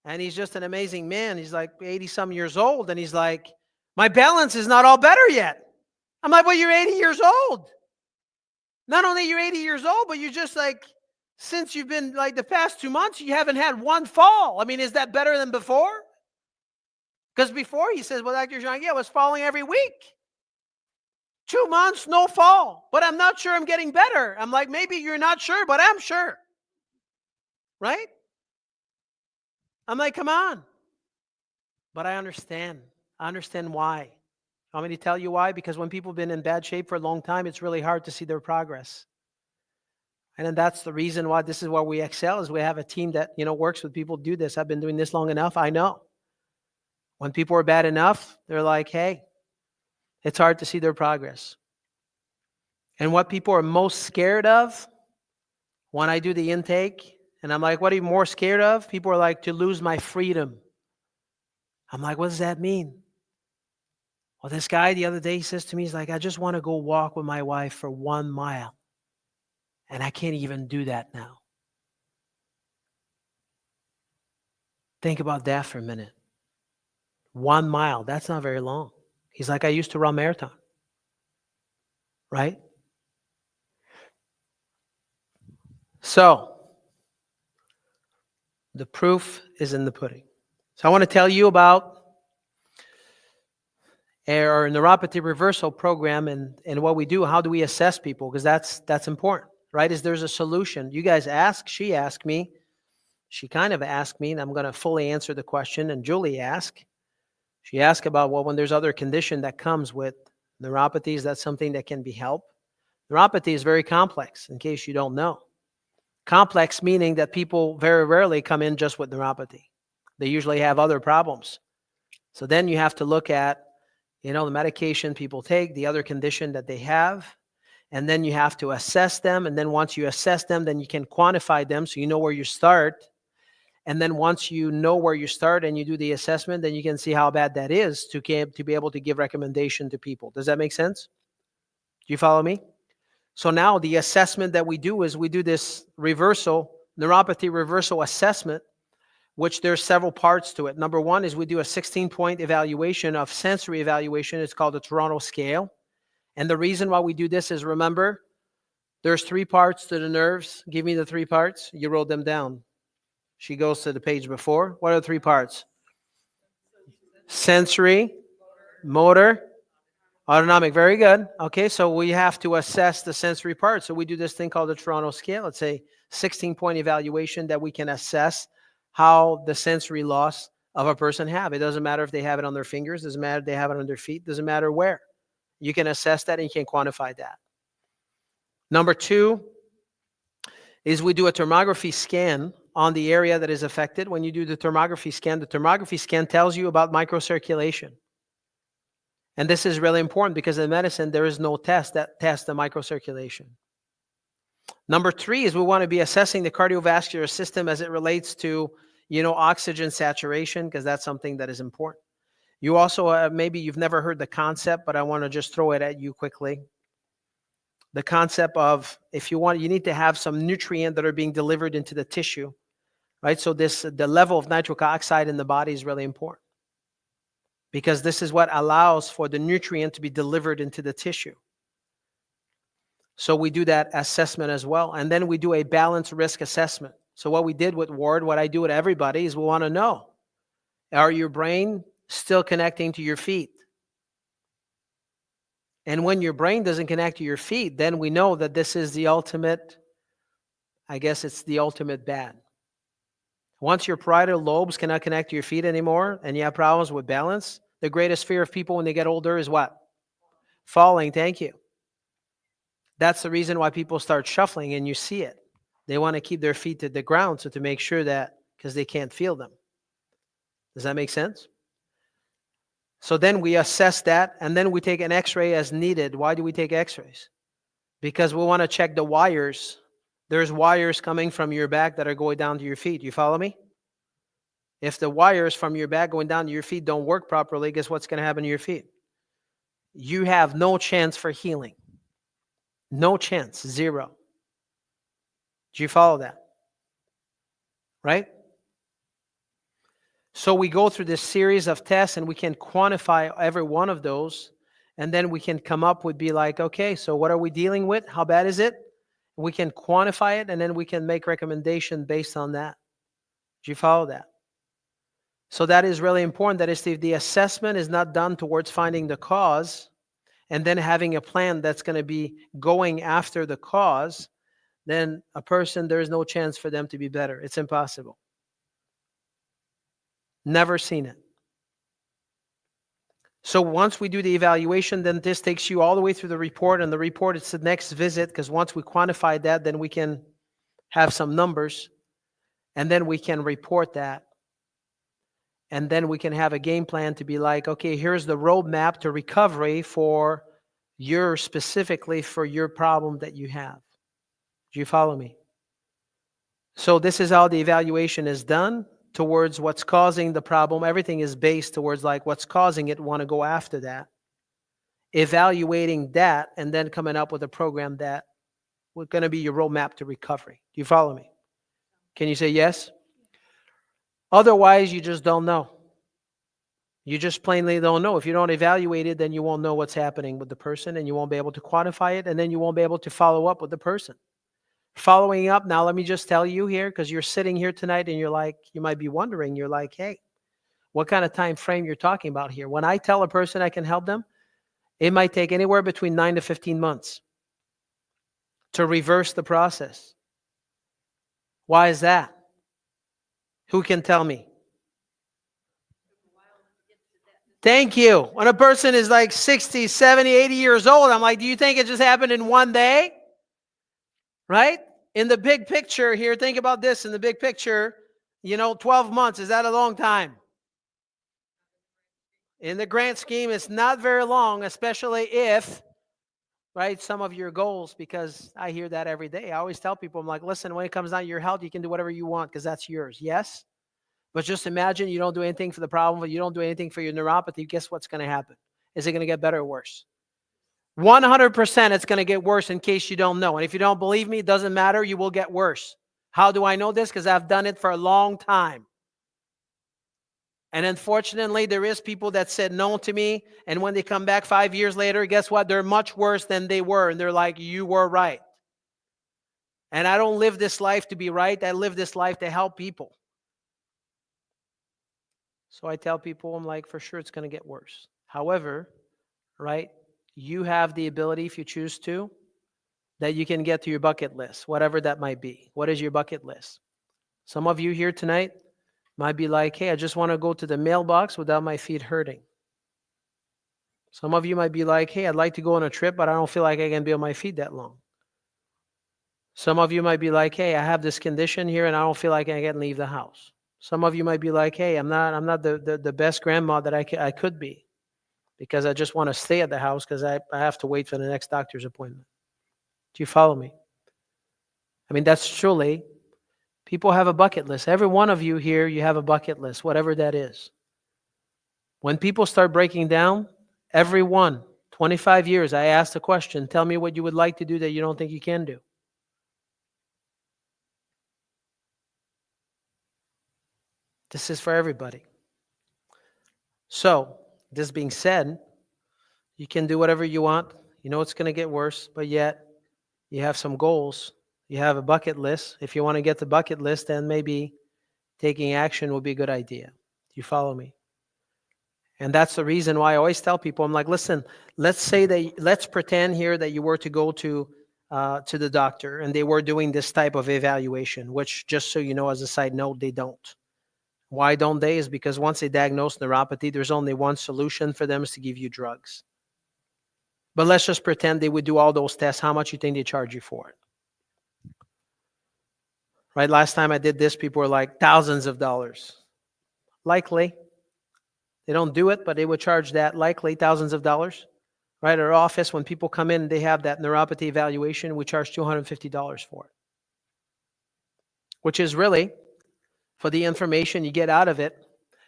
and he's just an amazing man. He's like 80-some years old, and he's like, my balance is not all better yet. I'm like, well, you're 80 years old. Not only you're 80 years old, but you're just like, since you've been like the past 2 months, you haven't had one fall. I mean, is that better than before? Because before he says, well, Dr. Jean, I was falling every week. 2 months, no fall. But I'm not sure I'm getting better. I'm like, maybe you're not sure, but I'm sure. Right? I'm like, come on. But I understand. I understand why. Want me to tell you why? Because when people have been in bad shape for a long time, it's really hard to see their progress. And then that's the reason why this is where we excel, is we have a team that, works with people to do this. I've been doing this long enough. I know. When people are bad enough, they're like, hey, it's hard to see their progress. And what people are most scared of when I do the intake, and I'm like, what are you more scared of? People are like, to lose my freedom. I'm like, what does that mean? Well, this guy the other day, he says to me, he's like, I just want to go walk with my wife for 1 mile. And I can't even do that now. Think about that for a minute. 1 mile, that's not very long. He's like, I used to run marathon. Right? So, the proof is in the pudding. So I want to tell you about our neuropathy reversal program and what we do. How do we assess people? Because that's important, right? Is there's a solution. You guys ask, she asked me. She kind of asked me, and I'm going to fully answer the question. And Julie asked. She asked about, well, when there's other condition that comes with neuropathy, is that something that can be helped? Neuropathy is very complex, in case you don't know. Complex meaning that people very rarely come in just with neuropathy. They usually have other problems. So then you have to look at, the medication people take, the other condition that they have, and then you have to assess them. And then once you assess them, then you can quantify them so you know where you start. And then once you know where you start and you do the assessment, then you can see how bad that is to be able to give recommendation to people. Does that make sense? Do you follow me? So now the assessment that we do is we do this neuropathy reversal assessment, which there's several parts to it. Number one is we do a 16-point evaluation of sensory evaluation. It's called the Toronto scale. And the reason why we do this is, remember, there's 3 parts to the nerves. Give me the 3 parts. You wrote them down. She goes to the page before. What are the 3 parts? Sensory, motor, autonomic. Very good. Okay, so we have to assess the sensory part. So we do this thing called the Toronto scale. It's a 16-point evaluation that we can assess how the sensory loss of a person have. It doesn't matter if they have it on their fingers. It doesn't matter if they have it on their feet. It doesn't matter where. You can assess that and you can quantify that. Number 2 is we do a thermography scan on the area that is affected. When you do the thermography scan tells you about microcirculation. And this is really important because in medicine, there is no test that tests the microcirculation. Number 3 is we want to be assessing the cardiovascular system as it relates to, oxygen saturation, because that's something that is important. You also, maybe you've never heard the concept, but I want to just throw it at you quickly. The concept of, if you want, you need to have some nutrient that are being delivered into the tissue, right? So the level of nitric oxide in the body is really important, because this is what allows for the nutrient to be delivered into the tissue. So we do that assessment as well. And then we do a balance risk assessment. So what we did with Ward, what I do with everybody, is we want to know, are your brain still connecting to your feet? And when your brain doesn't connect to your feet, then we know that this is the ultimate, I guess it's the ultimate bad. Once your parietal lobes cannot connect to your feet anymore and you have problems with balance, the greatest fear of people when they get older is what? Falling. Thank you. That's the reason why people start shuffling, and you see it. They want to keep their feet to the ground, so to make sure that, because they can't feel them. Does that make sense? So then we assess that, and then we take an x-ray as needed. Why do we take x-rays? Because we want to check the wires. There's wires coming from your back that are going down to your feet. You follow me? If the wires from your back going down to your feet don't work properly, guess what's going to happen to your feet? You have no chance for healing. No chance. Zero. Do you follow that? Right? So we go through this series of tests, and we can quantify every one of those, and then we can come up with, be like, okay, so what are we dealing with? How bad is it? We can quantify it, and then we can make recommendation based on that. Do you follow that? So that is really important. That is, if the assessment is not done towards finding the cause, and then having a plan that's going to be going after the cause, then a person, there is no chance for them to be better. It's impossible. Never seen it. So once we do the evaluation, then this takes you all the way through the report, and the report is the next visit, because once we quantify that, then we can have some numbers, and then we can report that. And then we can have a game plan to be like, okay, here's the roadmap to recovery for specifically for your problem that you have. Do you follow me? So this is how the evaluation is done towards what's causing the problem. Everything is based towards like what's causing it. Want to go after that, evaluating that, and then coming up with a program that was going to be your roadmap to recovery. Do you follow me? Can you say yes? Otherwise, you just don't know. You just plainly don't know. If you don't evaluate it, then you won't know what's happening with the person, and you won't be able to quantify it, and then you won't be able to follow up with the person. Following up, now let me just tell you here, because you're sitting here tonight and you're like, you might be wondering, you're like, hey, what kind of time frame you're talking about here? When I tell a person I can help them, it might take anywhere between 9 to 15 months to reverse the process. Why is that? Who can tell me? Thank you. When a person is like 60, 70, 80 years old, I'm like, do you think it just happened in one day? Right? In the big picture here, think about this. In the big picture, 12 months, is that a long time? In the grand scheme, it's not very long, especially if, right, some of your goals, because I hear that every day. I always tell people, I'm like, listen, when it comes down to your health, you can do whatever you want because that's yours. Yes? But just imagine you don't do anything for the problem, but you don't do anything for your neuropathy. Guess what's going to happen? Is it going to get better or worse? 100% it's going to get worse, in case you don't know. And if you don't believe me, it doesn't matter. You will get worse. How do I know this? Because I've done it for a long time. And unfortunately, there is people that said no to me. And when they come back 5 years later, guess what? They're much worse than they were. And they're like, you were right. And I don't live this life to be right. I live this life to help people. So I tell people, I'm like, for sure it's going to get worse. However, right, you have the ability, if you choose to, that you can get to your bucket list, whatever that might be. What is your bucket list? Some of you here tonight might be like, hey, I just want to go to the mailbox without my feet hurting. Some of you might be like, hey, I'd like to go on a trip, but I don't feel like I can be on my feet that long. Some of you might be like, hey, I have this condition here and I don't feel like I can leave the house. Some of you might be like, hey, I'm not the best grandma that I could be. because I just want to stay at the house because I have to wait for the next doctor's appointment. Do you follow me? I mean, that's truly, people have a bucket list. Every one of you here, you have a bucket list, whatever that is. When people start breaking down, every one, 25 years, I asked the question, tell me what you would like to do that you don't think you can do. This is for everybody. So, this being said, you can do whatever you want. You know it's going to get worse, but yet you have some goals. You have a bucket list. If you want to get the bucket list, then maybe taking action would be a good idea. Do you follow me? And that's the reason why I always tell people, I'm like, listen, let's pretend here that you were to go to the doctor and they were doing this type of evaluation, which, just so you know, as a side note, they don't. Why don't they? Is because once they diagnose neuropathy, there's only one solution for them, is to give you drugs. But let's just pretend they would do all those tests. How much you think they charge you for it? Right? Last time I did this, people were like, thousands of dollars. Likely. They don't do it, but they would charge that, likely thousands of dollars. Right? At our office, when people come in, they have that neuropathy evaluation, we charge $250 for it. Which is really, for the information you get out of it,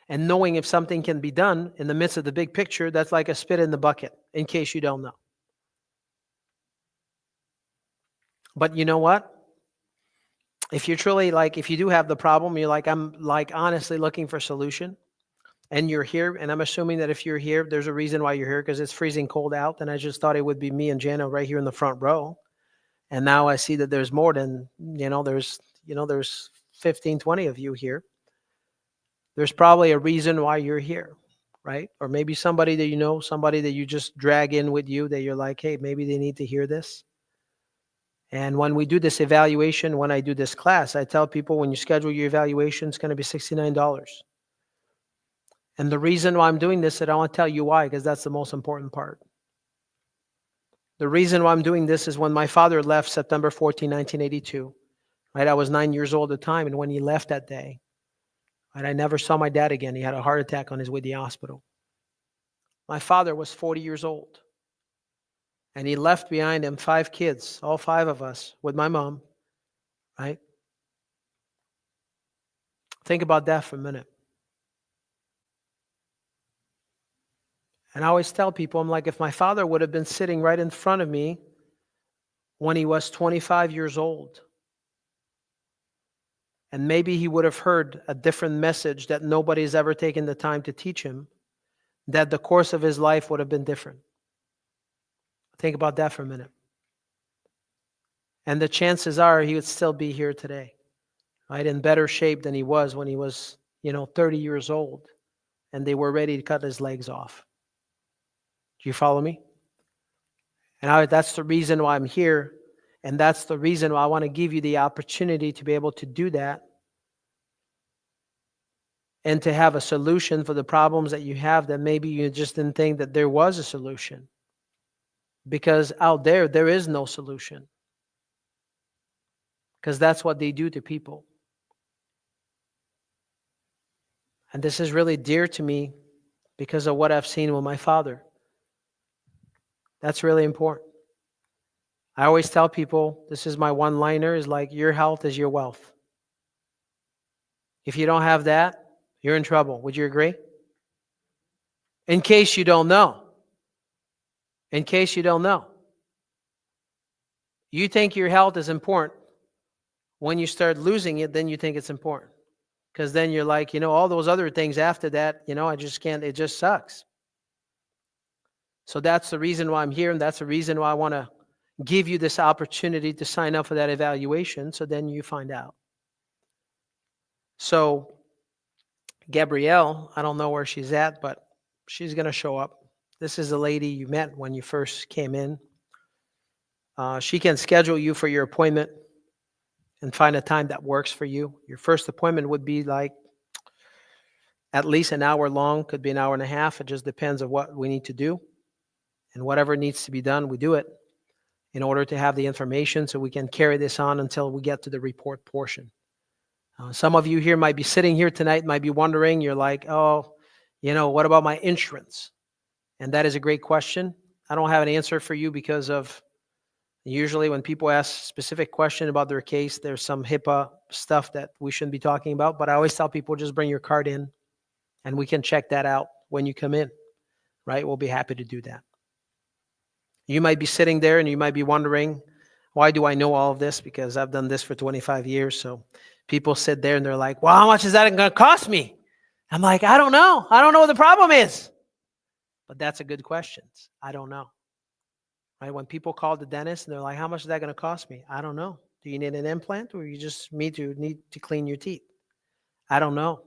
and knowing if something can be done in the midst of the big picture, that's like a spit in the bucket, in case you don't know. But you know what? If you're truly like, if you do have the problem, you're like, I'm like honestly looking for a solution, and you're here, and I'm assuming that if you're here, there's a reason why you're here, because it's freezing cold out, and I just thought it would be me and Jana right here in the front row. And now I see that there's more than, there's 15, 20 of you here. There's probably a reason why you're here, right? Or maybe somebody that you know, somebody that you just drag in with you, that you're like, hey, maybe they need to hear this. And when we do this evaluation, when I do this class, I tell people, when you schedule your evaluation, it's going to be $69. And the reason why I'm doing this, and I want to tell you why, because that's the most important part. The reason why I'm doing this is when my father left September 14, 1982, right? I was 9 years old at the time, and when he left that day, right, I never saw my dad again. He had a heart attack on his way to the hospital. My father was 40 years old, and he left behind him 5 kids, all 5 of us, with my mom, right? Think about that for a minute. And I always tell people, I'm like, if my father would have been sitting right in front of me when he was 25 years old, and maybe he would have heard a different message that nobody's ever taken the time to teach him, that the course of his life would have been different. Think about that for a minute. And the chances are he would still be here today, right? In better shape than he was when he was, 30 years old, and they were ready to cut his legs off. Do you follow me? And that's the reason why I'm here. And that's the reason why I want to give you the opportunity to be able to do that, and to have a solution for the problems that you have that maybe you just didn't think that there was a solution. Because out there is no solution. Because that's what they do to people. And this is really dear to me because of what I've seen with my father. That's really important. I always tell people, this is my one-liner, is like, your health is your wealth. If you don't have that, you're in trouble. Would you agree? In case you don't know. In case you don't know. You think your health is important. When you start losing it, then you think it's important. Because then you're like, all those other things after that, I just can't, it just sucks. So that's the reason why I'm here, and that's the reason why I want to give you this opportunity to sign up for that evaluation, so then you find out. So Gabrielle, I don't know where she's at, but she's going to show up. This is the lady you met when you first came in. She can schedule you for your appointment and find a time that works for you. Your first appointment would be like at least an hour long, could be an hour and a half. It just depends on what we need to do. And whatever needs to be done, we do it in order to have the information so we can carry this on until we get to the report portion. Some of you here might be sitting here tonight, might be wondering, you're like, oh, what about my insurance? And that is a great question. I don't have an answer for you because of usually when people ask specific question about their case, there's some HIPAA stuff that we shouldn't be talking about. But I always tell people just bring your card in and we can check that out when you come in, right? We'll be happy to do that. You might be sitting there and you might be wondering, why do I know all of this? Because I've done this for 25 years. So people sit there and they're like, well, how much is that going to cost me? I'm like, I don't know. I don't know what the problem is. But that's a good question. I don't know. Right? When people call the dentist and they're like, how much is that going to cost me? I don't know. Do you need an implant or you just need to clean your teeth? I don't know.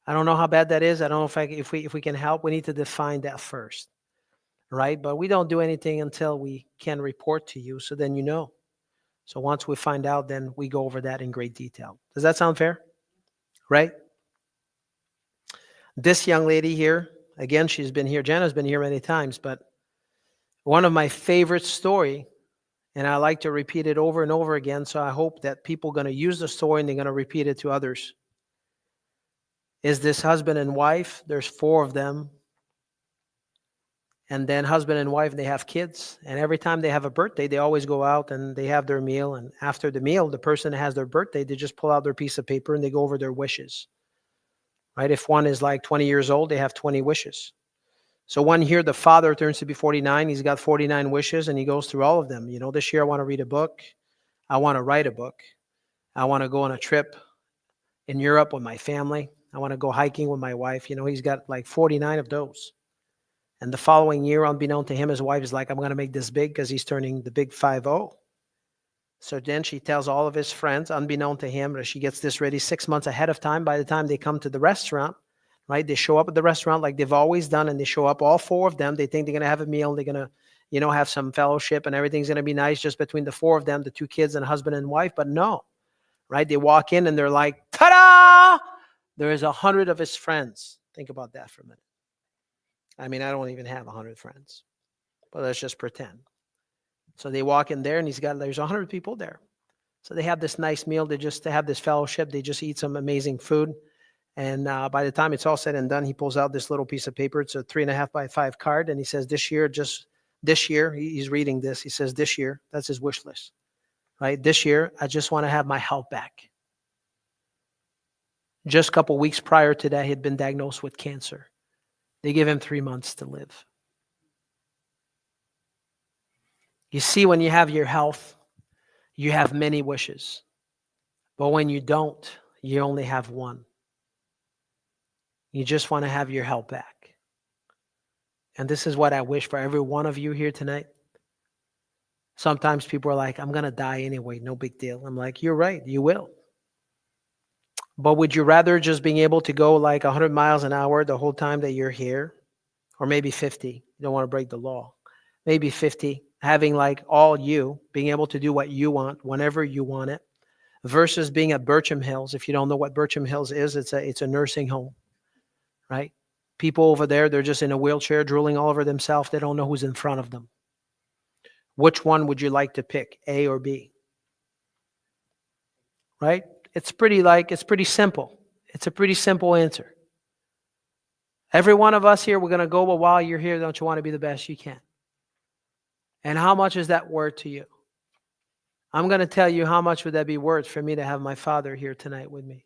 I don't know how bad that is. I don't know if we can help. We need to define that first. Right? But we don't do anything until we can report to you. So then you know. So once we find out, then we go over that in great detail. Does that sound fair? Right? This young lady here, again, she's been here. Jenna's been here many times, but one of my favorite story, and I like to repeat it over and over again, so I hope that people are going to use the story and they're going to repeat it to others, is this husband and wife. There's 4 of them. And then husband and wife, they have kids. And every time they have a birthday, they always go out and they have their meal. And after the meal, the person that has their birthday, they just pull out their piece of paper and they go over their wishes. Right? If one is like 20 years old, they have 20 wishes. So one here, the father turns to be 49. He's got 49 wishes and he goes through all of them. You know, this year I want to read a book. I want to write a book. I want to go on a trip in Europe with my family. I want to go hiking with my wife. You know, he's got like 49 of those. And the following year, unbeknown to him, his wife is like, I'm going to make this big because he's turning the big 5-0. So then she tells all of his friends, unbeknown to him, that she gets this ready 6 months ahead of time. By the time they come to the restaurant, right, they show up at the restaurant like they've always done, and they show up, all 4 of them. They think they're going to have a meal. They're going to, you know, have some fellowship, and everything's going to be nice just between the 4 of them, the 2 kids and husband and wife. But no, right? They walk in and they're like, ta-da! There is 100 of his friends. Think about that for a minute. I mean, I don't even have 100 friends, but let's just pretend. So they walk in there and there's 100 people there. So they have this nice meal. They have this fellowship. They just eat some amazing food. And by the time it's all said and done, he pulls out this little piece of paper. It's a 3.5 by 5 card. And he says, this year, he's reading this. He says, this year, that's his wish list, right? This year, I just want to have my health back. Just a couple weeks prior to that, he had been diagnosed with cancer. They give him 3 months to live. You see, when you have your health, you have many wishes. But when you don't, you only have one. You just want to have your health back. And this is what I wish for every one of you here tonight. Sometimes people are like, I'm going to die anyway, no big deal. I'm like, you're right, you will. But would you rather just being able to go like 100 miles an hour the whole time that you're here? Or maybe 50. You don't want to break the law. Maybe 50. Having like all you, being able to do what you want, whenever you want it, versus being at Bircham Hills. If you don't know what Bircham Hills is, it's a nursing home, right? People over there, they're just in a wheelchair drooling all over themselves. They don't know who's in front of them. Which one would you like to pick, A or B? Right? It's pretty simple. It's a pretty simple answer. Every one of us here, we're going to go, well, while you're here, don't you want to be the best you can? And how much is that worth to you? I'm going to tell you how much would that be worth for me to have my father here tonight with me.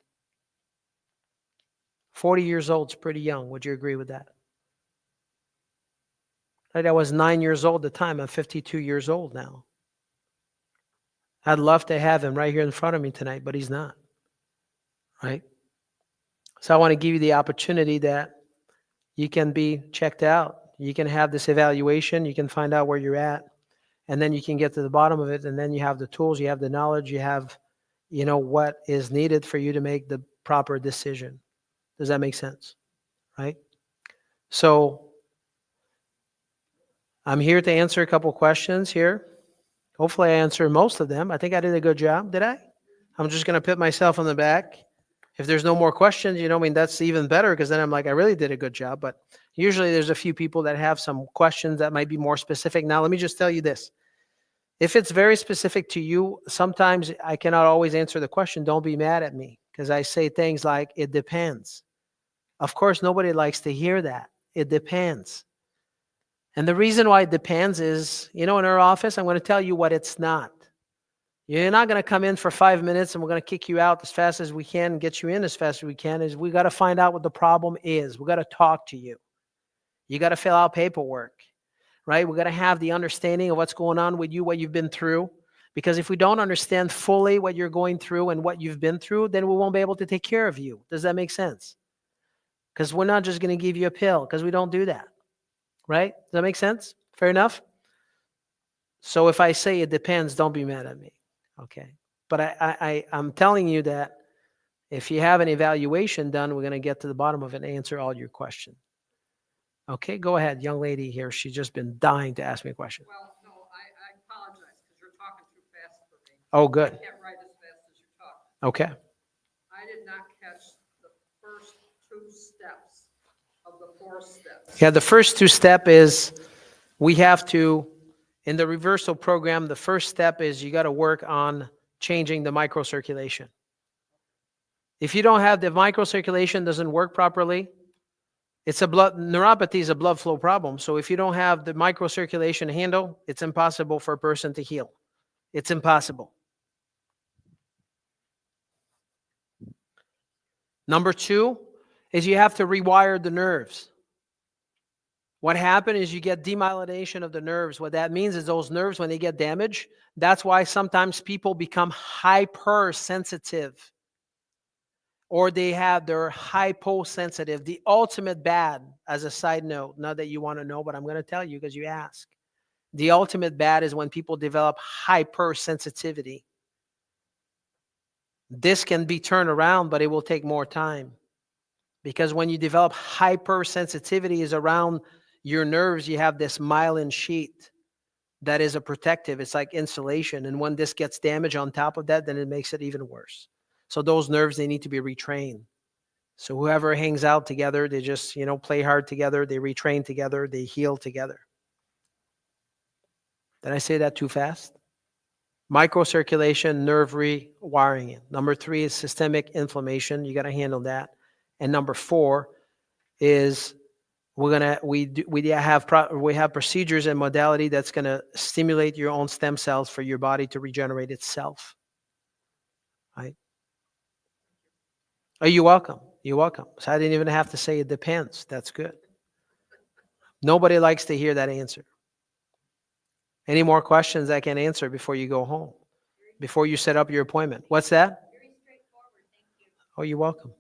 40 years old is pretty young. Would you agree with that? Right, I was 9 years old at the time. I'm 52 years old now. I'd love to have him right here in front of me tonight, but he's not. Right? So I want to give you the opportunity that you can be checked out. You can have this evaluation. You can find out where you're at. And then you can get to the bottom of it. And then you have the tools, you have the knowledge, you have, what is needed for you to make the proper decision. Does that make sense? Right? So I'm here to answer a couple questions here. Hopefully I answered most of them. I think I did a good job. Did I? I'm just going to put myself on the back. If there's no more questions, that's even better, because then I'm like, I really did a good job. But usually there's a few people that have some questions that might be more specific. Now, let me just tell you this. If it's very specific to you, sometimes I cannot always answer the question. Don't be mad at me, because I say things like, it depends. Of course, nobody likes to hear that. It depends. And the reason why it depends is, in our office, I'm going to tell you what it's not. You're not going to come in for 5 minutes and we're going to kick you out as fast as we can and get you in as fast as we can. Is we got to find out what the problem is. We got to talk to you. You got to fill out paperwork, right? We got to have the understanding of what's going on with you, what you've been through. Because if we don't understand fully what you're going through and what you've been through, then we won't be able to take care of you. Does that make sense? Because we're not just going to give you a pill, because we don't do that, right? Does that make sense? Fair enough? So if I say it depends, don't be mad at me, okay? But I'm telling you that if you have an evaluation done, we're going to get to the bottom of it and answer all your questions. Okay, go ahead. Young lady here, she's just been dying to ask me a question. Well, no, I apologize because you're talking too fast for me. Oh, I good. can't write as fast as you're talking. Okay. I did not catch the first 2 steps of the 4 steps. Yeah, the first 2 step is we have to, in the reversal program, the first step is you got to work on changing the microcirculation. If you don't have the microcirculation doesn't work properly, neuropathy is a blood flow problem. So if you don't have the microcirculation handle, it's impossible for a person to heal. It's impossible. Number 2 is you have to rewire the nerves. What happened is you get demyelination of the nerves. What that means is those nerves, when they get damaged, that's why sometimes people become hypersensitive. Or they're hyposensitive. The ultimate bad, as a side note, not that you want to know, but I'm going to tell you because you ask. The ultimate bad is when people develop hypersensitivity. This can be turned around, but it will take more time. Because when you develop hypersensitivity is around your nerves, you have this myelin sheet that is a protective. It's like insulation. And when this gets damaged on top of that, then it makes it even worse. So those nerves, they need to be retrained. So whoever hangs out together, they just, play hard together. They retrain together. They heal together. Did I say that too fast? Microcirculation, nerve rewiring. Number 3 is systemic inflammation. You got to handle that. And number 4 is we have procedures and modality that's going to stimulate your own stem cells for your body to regenerate itself. Right? Oh, you're welcome. You're welcome. So I didn't even have to say it depends. That's good. Nobody likes to hear that answer. Any more questions I can answer before you go home? Before you set up your appointment? What's that? Very straightforward, thank you. Oh, you're welcome.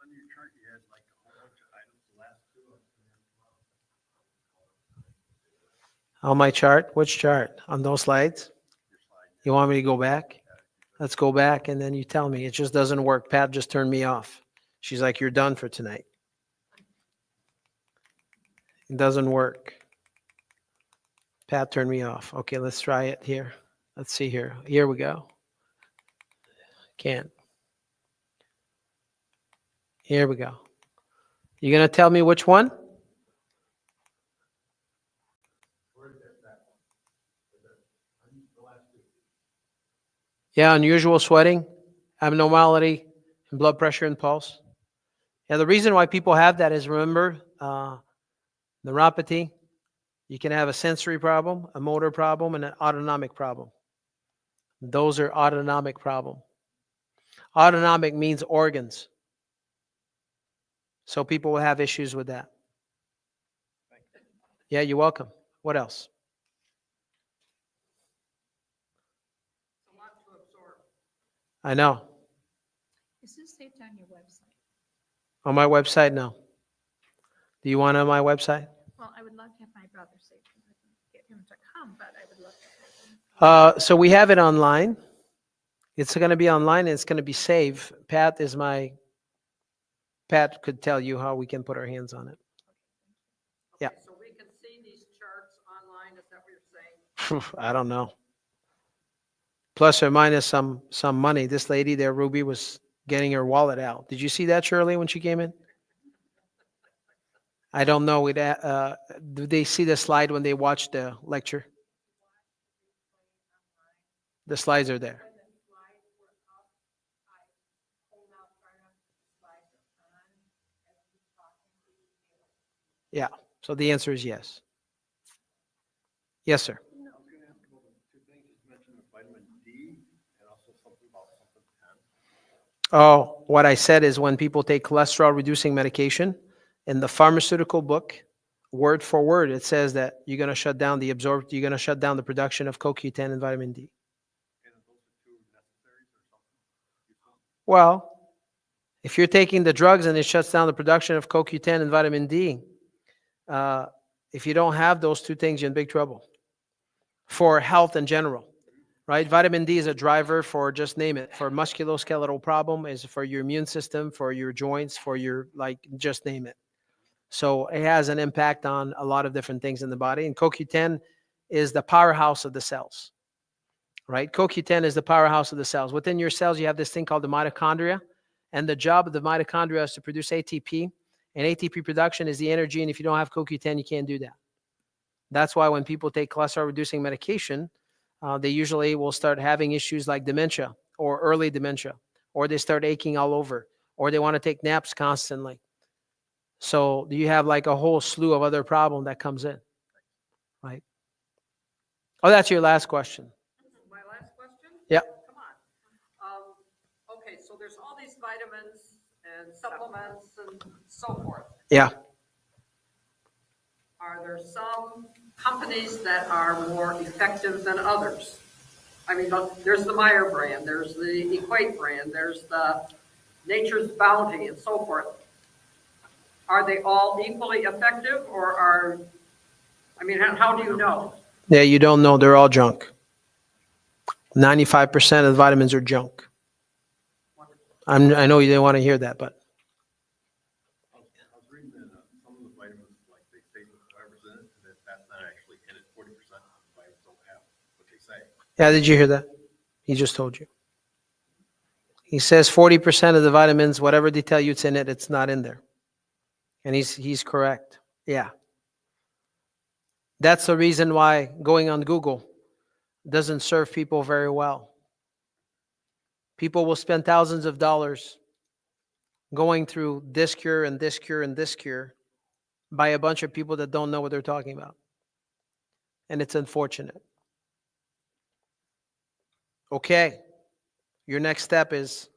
On your chart, you had like a whole bunch of items, the last 2 of them. On my chart? Which chart? On those slides? Your slide. You want me to go back? Let's go back and then you tell me. It just doesn't work. Pat just turned me off. She's like, you're done for tonight. It doesn't work. Pat turned me off. Okay, let's try it here. Let's see here. Here we go. Can't. Here we go. You going to tell me which one? Yeah, unusual sweating, abnormality in blood pressure and pulse. Yeah, the reason why people have that is, remember, neuropathy. You can have a sensory problem, a motor problem, and an autonomic problem. Those are autonomic problem. Autonomic means organs. So people will have issues with that. Yeah, you're welcome. What else? It's a lot to absorb. I know. Is this saved on your website? On my website, no. Do you want it on my website? Well, I would love to have my brother saved it. I can get him to come, but I would love to have him. So we have it online. It's going to be online and it's going to be saved. Pat could tell you how we can put our hands on it. Yeah. Okay, so we can see these charts online, is that what you're saying? I don't know. Plus or minus some money. This lady there, Ruby, was getting her wallet out. Did you see that, Shirley, when she came in? I don't know. Do they see the slide when they watch the lecture? The slides are there. Yeah. So the answer is yes. Yes, sir. I was gonna ask about the two things you mentioned, the vitamin D and also something about something 10. Oh, what I said is when people take cholesterol reducing medication, in the pharmaceutical book, word for word, it says that you're going to shut down the production of CoQ10 and vitamin D. And are those the two necessaries or something? Well, if you're taking the drugs and it shuts down the production of CoQ10 and vitamin D, if you don't have those two things, you're in big trouble for health in general, right? Vitamin D is a driver for, just name it, for musculoskeletal problem, is for your immune system, for your joints, for your, like, just name it. So it has an impact on a lot of different things in the body. And CoQ10 is the powerhouse of the cells, right? CoQ10 is the powerhouse of the cells. Within your cells, you have this thing called the mitochondria. And the job of the mitochondria is to produce ATP. And ATP production is the energy. And if you don't have CoQ10, you can't do that. That's why when people take cholesterol reducing medication, they usually will start having issues like dementia or early dementia, or they start aching all over, or they want to take naps constantly. So you have like a whole slew of other problems that comes in, right? Oh, that's your last question. My last question? Yeah. Come on. Okay, so there's all these vitamins and supplements and so forth. Yeah. Are there some companies that are more effective than others? I mean, there's the Meyer brand, there's the Equate brand, there's the Nature's Bounty and so forth. Are they all equally effective or how do you know? Yeah, you don't know. They're all junk. 95% of the vitamins are junk. I know you didn't want to hear that, but I was reading that some of the vitamins, like they say whatever's in it, that's not actually in it. 40% of the vitamins don't have what they say. yeah, did you hear that? He just told you. He says 40% of the vitamins, whatever they tell you it's in it, it's not in there. And he's correct. Yeah. That's the reason why going on Google doesn't serve people very well. People will spend thousands of dollars going through this cure and this cure and this cure by a bunch of people that don't know what they're talking about. And it's unfortunate. Okay. Your next step is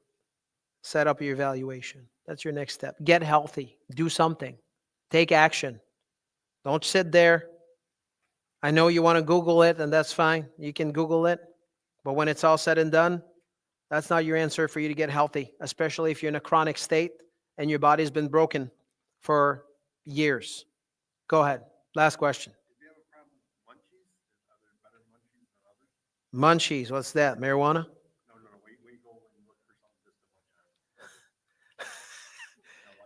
set up your evaluation. That's your next step. Get healthy. Do something. Take action. Don't sit there. I know you want to Google it, and that's fine. You can Google it. But when it's all said and done, that's not your answer for you to get healthy, especially if you're in a chronic state and your body's been broken for years. Go ahead. Last question. If you have a problem with munchies, are there better munchies than others? Munchies. What's that? Marijuana? No. We go and look for something just to munch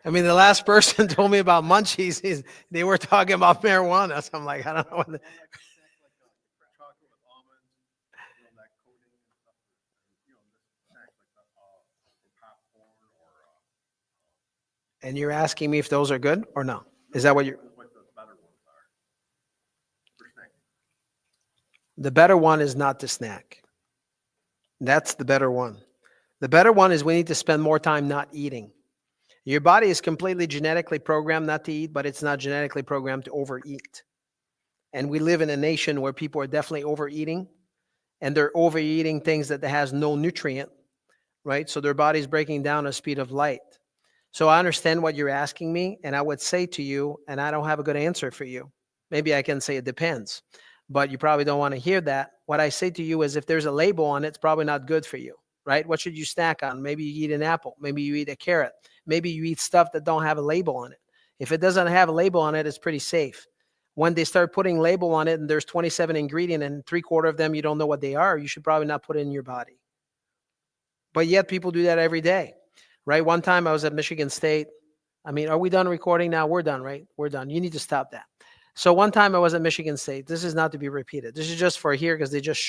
on. I mean, the last person told me about munchies. They were talking about marijuana. So I'm like, I don't know. One that snacks like chocolate with almonds, that coating and stuff. This snacks like popcorn or. And you're asking me if those are good or no? Is that what you're? What the better ones are for snacking. The better one is not to snack. That's the better one. The better one is we need to spend more time not eating. Your body is completely genetically programmed not to eat, but it's not genetically programmed to overeat. And we live in a nation where people are definitely overeating, and they're overeating things that has no nutrient, right? So their body's breaking down at the speed of light. So I understand what you're asking me, and I would say to you, and I don't have a good answer for you. Maybe I can say it depends, but you probably don't want to hear that. What I say to you is if there's a label on it, it's probably not good for you, right? What should you snack on? Maybe you eat an apple. Maybe you eat a carrot. Maybe you eat stuff that don't have a label on it. If it doesn't have a label on it, it's pretty safe. When they start putting label on it and there's 27 ingredients and 3/4 of them you don't know what they are, you should probably not put it in your body. But yet people do that every day, right? One time I was at Michigan State. I mean, are we done recording now? We're done, right? We're done. You need to stop that. So one time I was at Michigan State. This is not to be repeated. This is just for here because they just